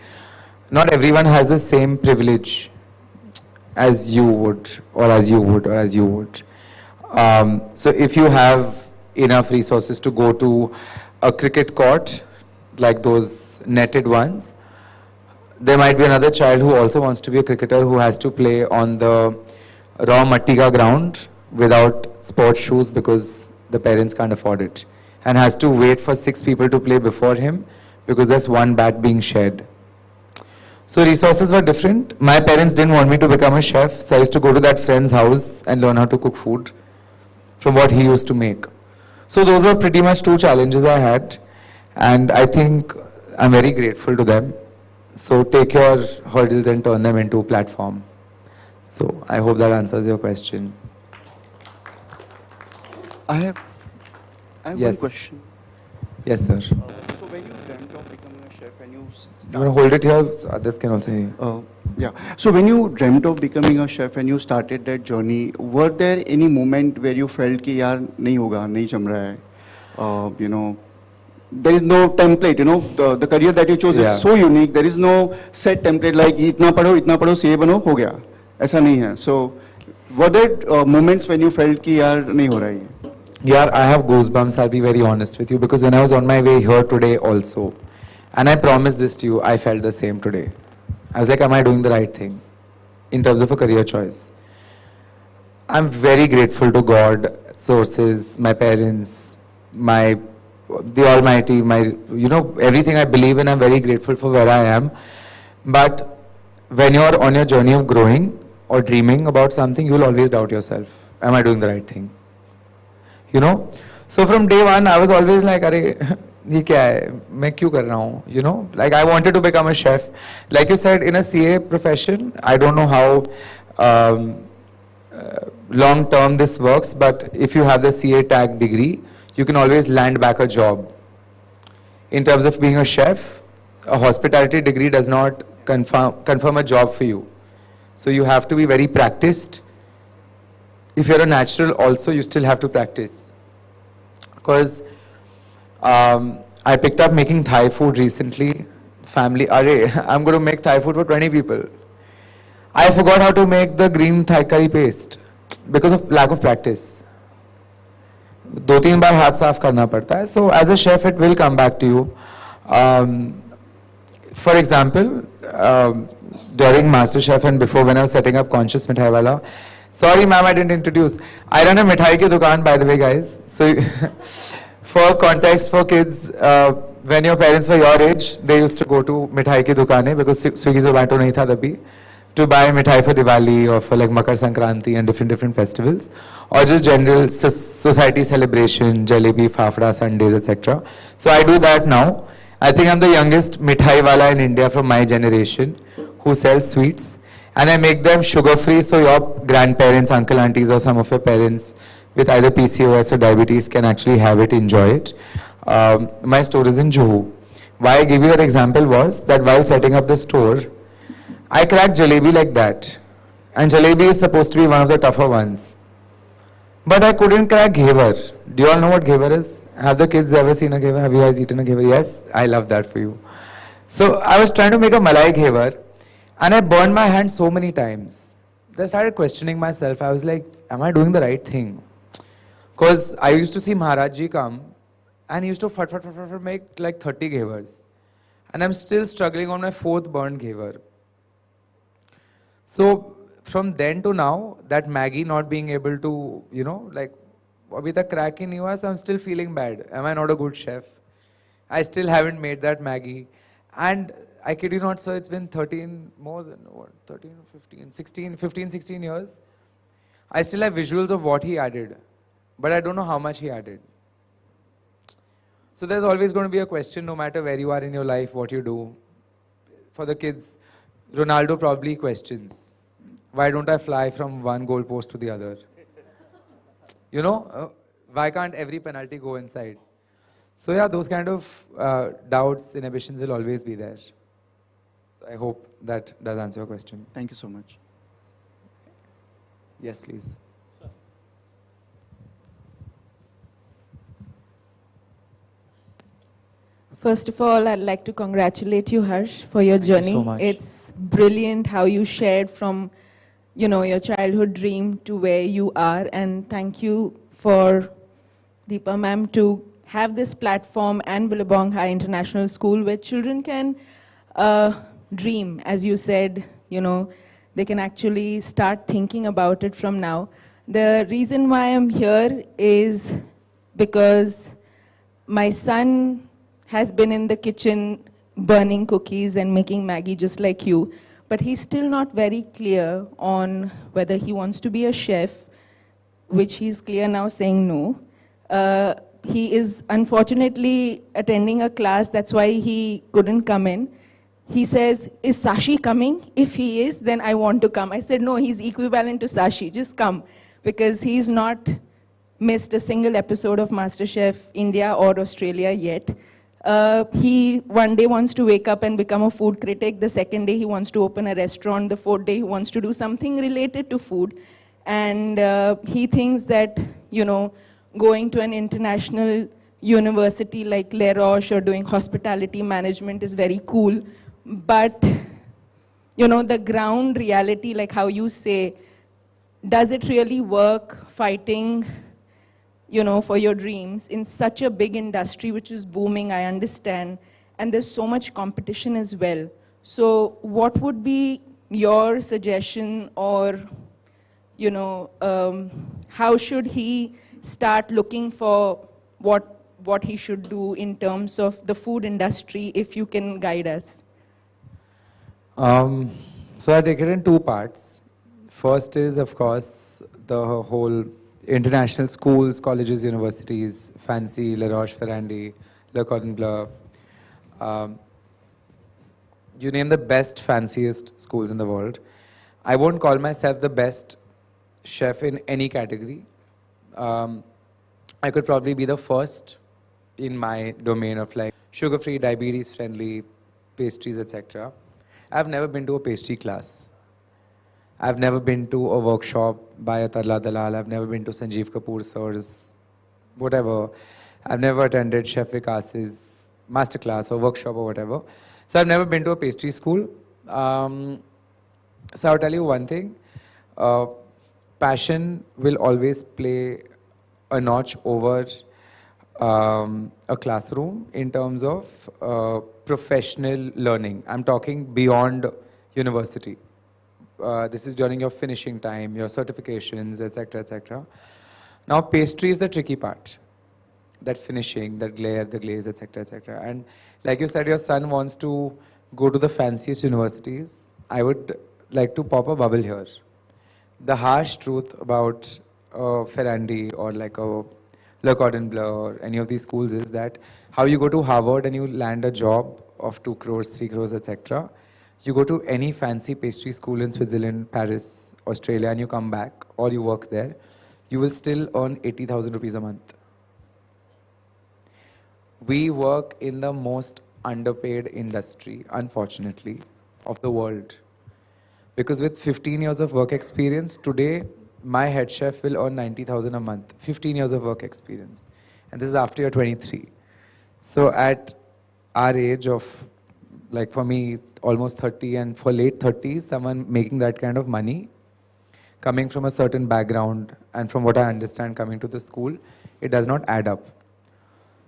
Not everyone has the same privilege as you would, or as you would, or as you would. So if you have enough resources to go to a cricket court, like those netted ones, there might be another child who also wants to be a cricketer who has to play on the raw mattiga ground without sports shoes because the parents can't afford it, and has to wait for 6 people to play before him because there's one bat being shared. So resources were different. My parents didn't want me to become a chef, so I used to go to that friend's house and learn how to cook food from what he used to make. So those were pretty much 2 challenges I had, and I think I'm very grateful to them. So take your hurdles and turn them into a platform. So I hope that answers your question. I have Yes. one question. Yes, sir. So when you dreamt of becoming a chef and you You want to hold it here? So others can also hear you. Yeah. So when you dreamt of becoming a chef and you started that journey, were there any moment where you felt कि यार नहीं होगा, नहीं जम रहा है? You know, there is no template. You know, the career that you chose Yeah. is so unique. There is no set template like इतना पढ़ो, CA बनो, हो गया. ऐसा नहीं है. So, were there moments when you felt कि यार नहीं हो रहा है? Yeah, I have goosebumps, I'll be very honest with you, because when I was on my way here today also, and I promise this to you, I felt the same today. I was like, am I doing the right thing in terms of a career choice? I'm very grateful to God, sources, my parents, the Almighty, everything I believe in, I'm very grateful for where I am. But when you're on your journey of growing or dreaming about something, you'll always doubt yourself. Am I doing the right thing? You know? So from day one, I was always like, अरे ये क्या है? मैं क्यों कर रहा हूँ? You know? Like I wanted to become a chef. Like you said, in a CA profession, I don't know how long term this works, but if you have the CA tag degree, you can always land back a job. In terms of being a chef, a hospitality degree does not confirm a job for you. So you have to be very practiced. If you're a natural also, you still have to practice. Because I picked up making Thai food recently. Family, I'm going to make Thai food for 20 people. I forgot how to make the green Thai curry paste because of lack of practice. 2-3 बार हाथ साफ करना पड़ता है. So as a chef, it will come back to you. For example, during MasterChef and before, when I was setting up Conscious Mithai Wala, sorry ma'am, I didn't introduce. I run a mithai ki dukaan, by the way, guys. So for context for kids, when your parents were your age, they used to go to mithai ki dukane because Swiggy Zomato nahi tha tabhi, to buy mithai for Diwali or for like Makar Sankranti and different festivals, or just general society celebration, jalebi, fafda, Sundays, etc. So I do that now. I think I'm the youngest mithai wala in India from my generation who sells sweets. And I make them sugar-free, so your grandparents, uncle, aunties, or some of your parents with either PCOS or diabetes can actually have it, enjoy it. My store is in Juhu. Why I give you that example was that while setting up the store, I cracked jalebi like that. And jalebi is supposed to be one of the tougher ones. But I couldn't crack ghevar. Do you all know what ghevar is? Have the kids ever seen a ghevar? Have you guys eaten a ghevar? Yes? I love that for you. So I was trying to make a malai ghevar. And I burned my hand so many times. Then I started questioning myself. I was like, am I doing the right thing? Because I used to see Maharaj Ji come and he used to make like 30 ghevars. And I'm still struggling on my 4th burned ghevar. So from then to now, that Maggie not being able to, like, abhi tak crack hi nahi hua, so I'm still feeling bad. Am I not a good chef? I still haven't made that Maggie. And I kid you not, sir, it's been 15, 16 years. I still have visuals of what he added, but I don't know how much he added. So there's always going to be a question, no matter where you are in your life, what you do. For the kids, Ronaldo probably questions, why don't I fly from one goal post to the other? Why can't every penalty go inside? So yeah, those kind of doubts, inhibitions will always be there. So I hope that does answer your question. Thank you so much. Yes, please. First of all, I'd like to congratulate you, Harsh, for your journey. Thank you so much. It's brilliant how you shared from, your childhood dream to where you are. And thank you for Deepa ma'am to have this platform and Billabong High International School where children can dream, as you said, they can actually start thinking about it from now. The reason why I'm here is because my son has been in the kitchen burning cookies and making Maggie just like you, but he's still not very clear on whether he wants to be a chef, which he's clear now saying no. He is unfortunately attending a class, that's why he couldn't come in. He says, is Sashi coming? If he is, then I want to come. I said, no, he's equivalent to Sashi, just come. Because he's not missed a single episode of MasterChef India or Australia yet. He one day wants to wake up and become a food critic. The second day he wants to open a restaurant. The fourth day he wants to do something related to food. And he thinks that, going to an international university like Les Roches or doing hospitality management is very cool. But, the ground reality, like how you say, does it really work fighting for your dreams in such a big industry which is booming, I understand, and there's so much competition as well. So what would be your suggestion, or, how should he start looking for what he should do in terms of the food industry, if you can guide us? So I take it in two parts. First is, of course, the whole international schools, colleges, universities, fancy, La Roche-Ferrandi, Le Cordon Bleu. You name the best, fanciest schools in the world. I won't call myself the best chef in any category. I could probably be the first in my domain of like sugar-free, diabetes-friendly pastries, etc. I've never been to a pastry class. I've never been to a workshop by a Tarla Dalal. I've never been to Sanjeev Kapoor sir's, whatever. I've never attended Chef Vikas's masterclass or workshop or whatever. So I've never been to a pastry school. So I'll tell you one thing. Passion will always play a notch over a classroom in terms of professional learning. I'm talking beyond university. This is during your finishing time, your certifications, etc., etc. Now, pastry is the tricky part. That finishing, that glare, the glaze, etc., etc. And like you said, your son wants to go to the fanciest universities. I would like to pop a bubble here. The harsh truth about Ferrandi or like a Le Cordon Bleu or any of these schools is that how you go to Harvard and you land a job of 2 crores, 3 crores, etc. You go to any fancy pastry school in Switzerland, Paris, Australia, and you come back, or you work there, you will still earn 80,000 rupees a month. We work in the most underpaid industry, unfortunately, of the world. Because with 15 years of work experience, today, my head chef will earn 90,000 a month. 15 years of work experience. And this is after you're 23. So at our age of, like for me, almost 30, and for late 30s, someone making that kind of money, coming from a certain background, and from what I understand, coming to the school, it does not add up.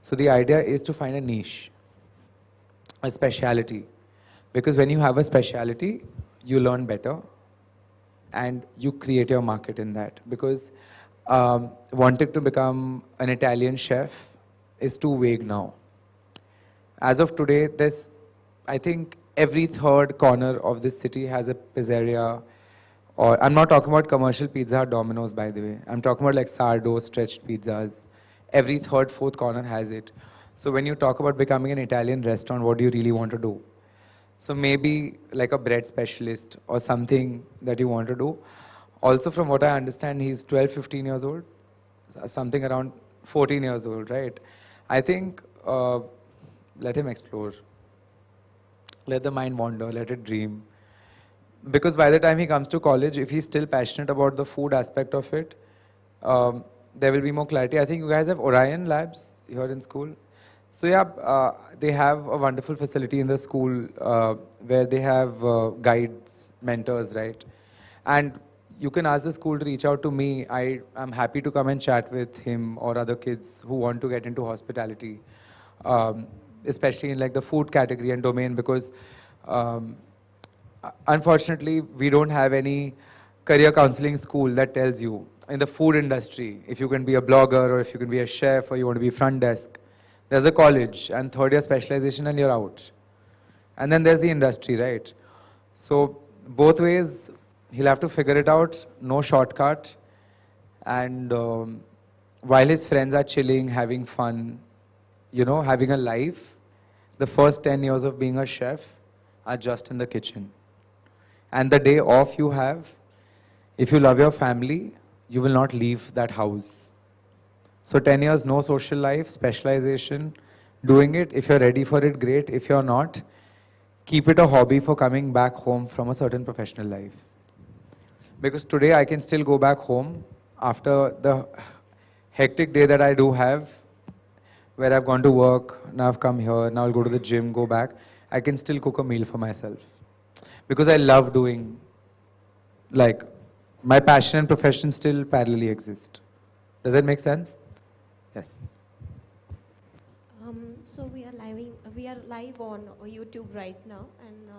So the idea is to find a niche, a speciality. Because when you have a speciality, you learn better, and you create your market in that. Because wanting to become an Italian chef is too vague now. As of today, there's, I think, every third corner of this city has a pizzeria, or I'm not talking about commercial Pizza Hut, Domino's, by the way. I'm talking about like sourdough, stretched pizzas. Every third, fourth corner has it. So when you talk about becoming an Italian restaurant, what do you really want to do? So maybe like a bread specialist or something that you want to do. Also, from what I understand, he's 12, 15 years old, something around 14 years old, right? I think let him explore. Let the mind wander, let it dream. Because by the time he comes to college, if he's still passionate about the food aspect of it, there will be more clarity. I think you guys have Orion Labs here in school. So yeah, they have a wonderful facility in the school where they have guides, mentors, right? And you can ask the school to reach out to me. I am happy to come and chat with him or other kids who want to get into hospitality. Especially in like the food category and domain, because unfortunately we don't have any career counseling school that tells you in the food industry if you can be a blogger or if you can be a chef or you want to be front desk. There's a college and third year specialization and you're out. And then there's the industry, right? So both ways he'll have to figure it out, no shortcut. And while his friends are chilling, having fun, having a life, the first 10 years of being a chef are just in the kitchen. And the day off you have, if you love your family, you will not leave that house. So 10 years, no social life, specialization, doing it. If you're ready for it, great. If you're not, keep it a hobby for coming back home from a certain professional life. Because today I can still go back home after the hectic day that I do have, where I've gone to work, now I've come here, now I'll go to the gym, go back. I can still cook a meal for myself. Because I love doing, like, my passion and profession still parallelly exist. Does that make sense? Yes. So we are live on YouTube right now, and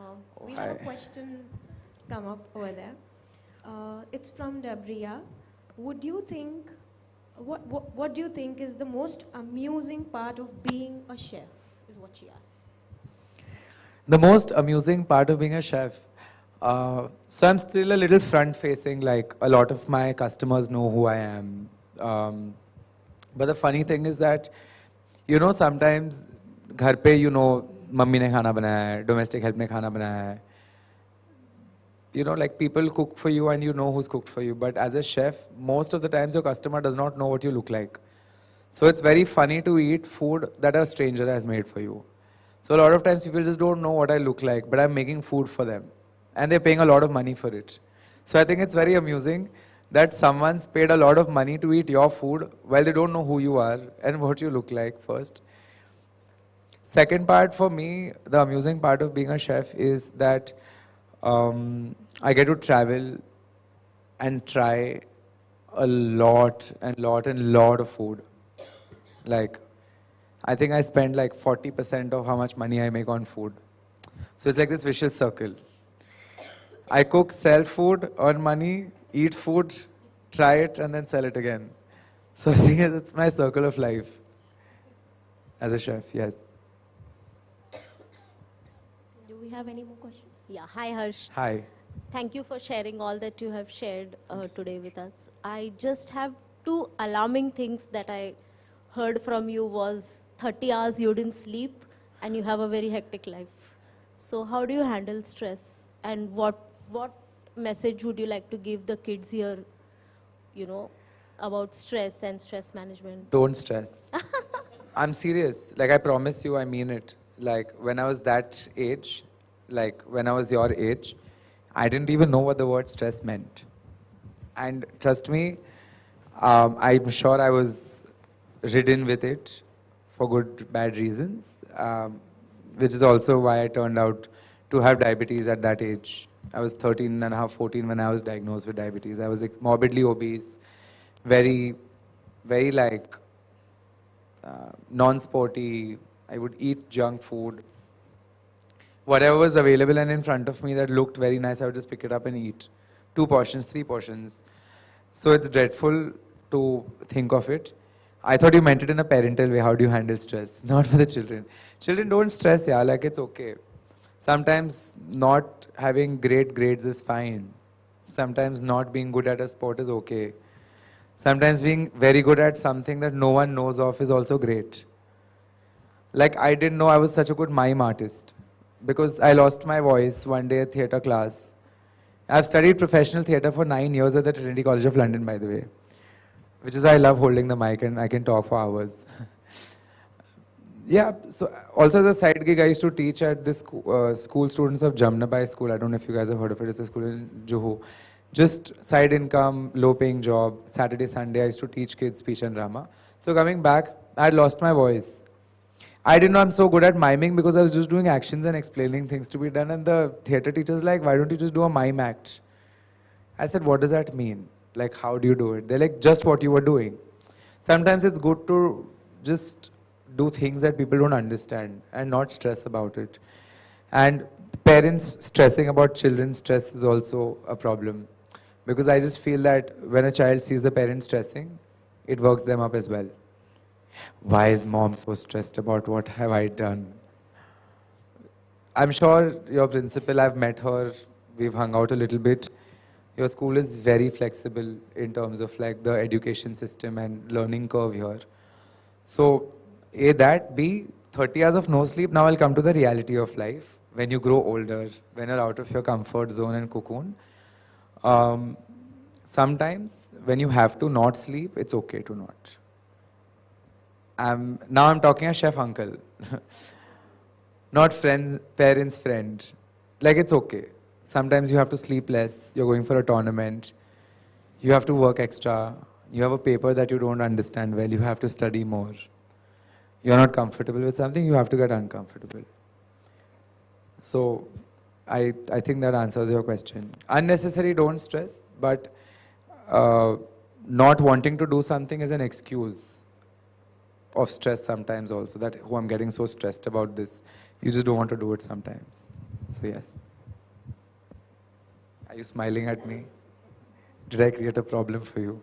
we have a hi. question come up over there. It's from Dabria. What do you think is the most amusing part of being a chef? Is what she asked. The most amusing part of being a chef. So I'm still a little front-facing. Like, a lot of my customers know who I am. But the funny thing is that, you know, sometimes घर पे, you know, mummy ने खाना बनाया है, domestic help ने खाना बनाया है. You know, like, people cook for you and you know who's cooked for you. But as a chef, most of the times your customer does not know what you look like. So it's very funny to eat food that a stranger has made for you. So a lot of times people just don't know what I look like, but I'm making food for them. And they're paying a lot of money for it. So I think it's very amusing that someone's paid a lot of money to eat your food while they don't know who you are and what you look like first. Second part for me, the amusing part of being a chef is that I get to travel and try a lot of food. Like, I think I spend like 40% of how much money I make on food. So it's like this vicious circle. I cook, sell food, earn money, eat food, try it, and then sell it again. So I think it's my circle of life as a chef, yes. Do we have any more questions? Yeah, hi Harsh. Hi. Thank you for sharing all that you have shared today with us. I just have two alarming things that I heard from you was 30 hours you didn't sleep and you have a very hectic life. So how do you handle stress, and what message would you like to give the kids here, you know, about stress and stress management? Don't stress. I'm serious. Like, I promise you, I mean it. Like, when I was that age, like when I was your age, I didn't even know what the word stress meant. And trust me, I'm sure I was ridden with it for good, bad reasons, which is also why I turned out to have diabetes at that age. I was 13 and a half, 14 when I was diagnosed with diabetes. I was morbidly obese, very, very like non-sporty. I would eat junk food. Whatever was available and in front of me that looked very nice, I would just pick it up and eat. 2 portions, 3 portions. So it's dreadful to think of it. I thought you meant it in a parental way. How do you handle stress? Not for the children. Children don't stress, yeah, like it's okay. Sometimes not having great grades is fine. Sometimes not being good at a sport is okay. Sometimes being very good at something that no one knows of is also great. Like, I didn't know I was such a good mime artist because I lost my voice one day at theatre class. I've studied professional theatre for 9 years at the Trinity College of London, by the way, which is why I love holding the mic and I can talk for hours. Yeah, so also as a side gig, I used to teach at this school students of Jamnabai School. I don't know if you guys have heard of it. It's a school in Juhu. Just side income, low paying job. Saturday, Sunday, I used to teach kids speech and drama. So coming back, I had lost my voice. I didn't know I'm so good at miming because I was just doing actions and explaining things to be done. And the theatre teacher's like, why don't you just do a mime act? I said, what does that mean? Like, how do you do it? They're like, just what you were doing. Sometimes it's good to just do things that people don't understand and not stress about it. And parents stressing about children's stress is also a problem. Because I just feel that when a child sees the parents stressing, it works them up as well. Why is mom so stressed about what have I done? I'm sure your principal, I've met her, we've hung out a little bit. Your school is very flexible in terms of like the education system and learning curve here. So, A, that, B, 30 hours of no sleep. Now I'll come to the reality of life. When you grow older, when you're out of your comfort zone and cocoon, sometimes when you have to not sleep, it's okay to not. Now I'm talking as chef uncle, not friend, parents' friend. Like it's okay. Sometimes you have to sleep less. You're going for a tournament. You have to work extra. You have a paper that you don't understand well. You have to study more. You're not comfortable with something. You have to get uncomfortable. So, I think that answers your question. Unnecessary, don't stress. But not wanting to do something is an excuse of stress sometimes also, that, oh, I'm getting so stressed about this. You just don't want to do it sometimes. So yes. Are you smiling at me? Did I create a problem for you?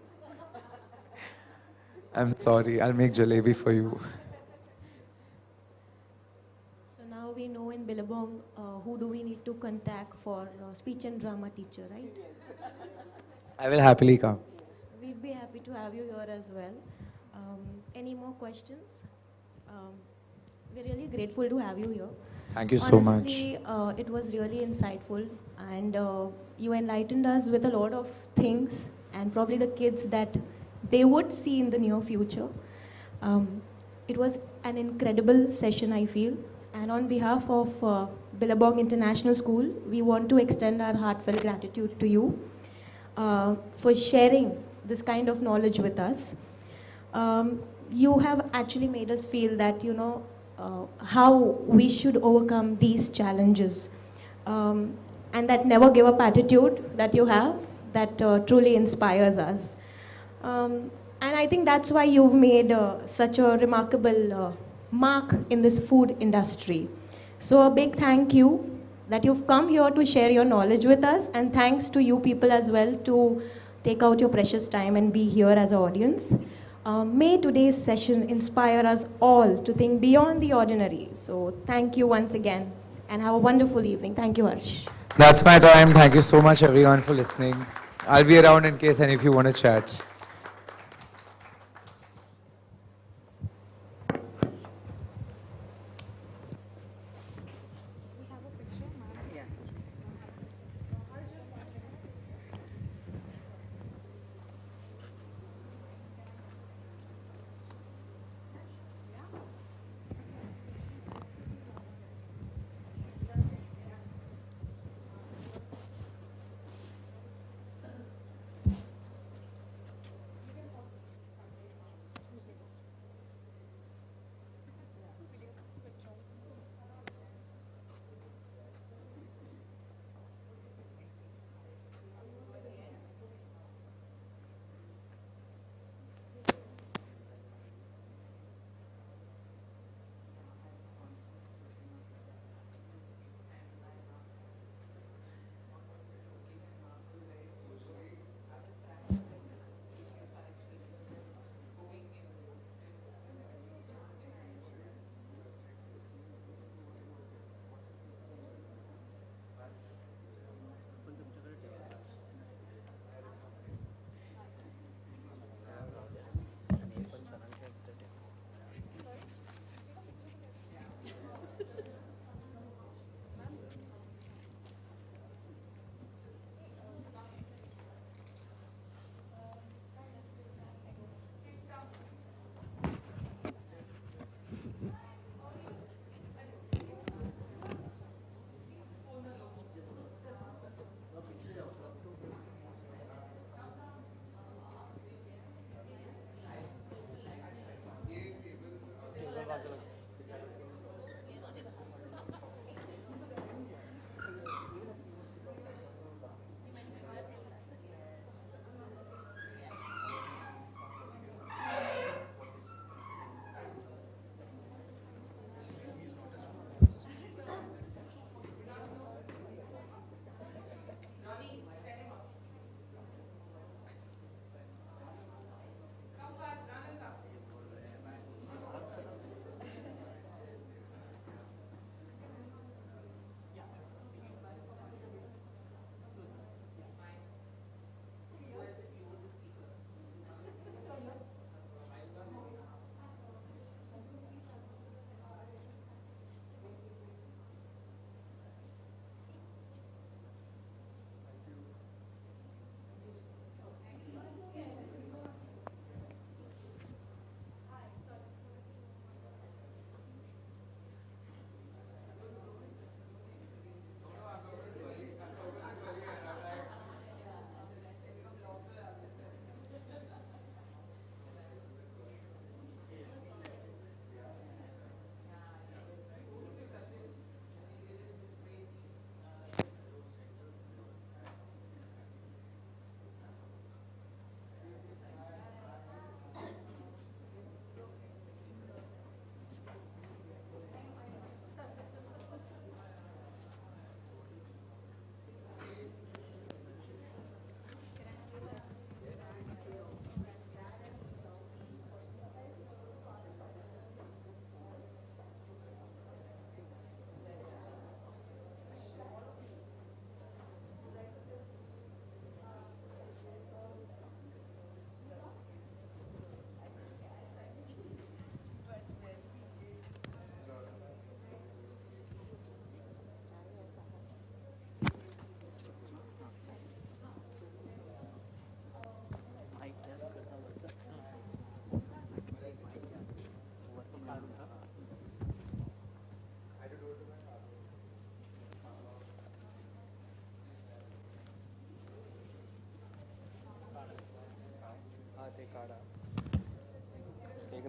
I'm sorry, I'll make jalebi for you. So now we know in Billabong who do we need to contact for speech and drama teacher, right? I will happily come. We'd be happy to have you here as well. Any more questions? We're really grateful to have you here. Thank you so much. Honestly, it was really insightful, and you enlightened us with a lot of things, and probably the kids that they would see in the near future. It was an incredible session, I feel, and on behalf of Billabong International School, we want to extend our heartfelt gratitude to you for sharing this kind of knowledge with us. You have actually made us feel that, you know, how we should overcome these challenges. And that never give up attitude that you have, that truly inspires us. And I think that's why you've made such a remarkable mark in this food industry. So a big thank you that you've come here to share your knowledge with us, and thanks to you people as well to take out your precious time and be here as an audience. May today's session inspire us all to think beyond the ordinary. So thank you once again, and have a wonderful evening. Thank you, Harsh. That's my time. Thank you so much, everyone, for listening. I'll be around in case any of you want to chat.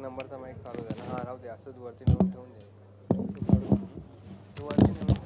नंबरचा mike चालू झाला. हां राहू दे असंच वरती नेऊन ठेवून दे. तू वरती नेऊन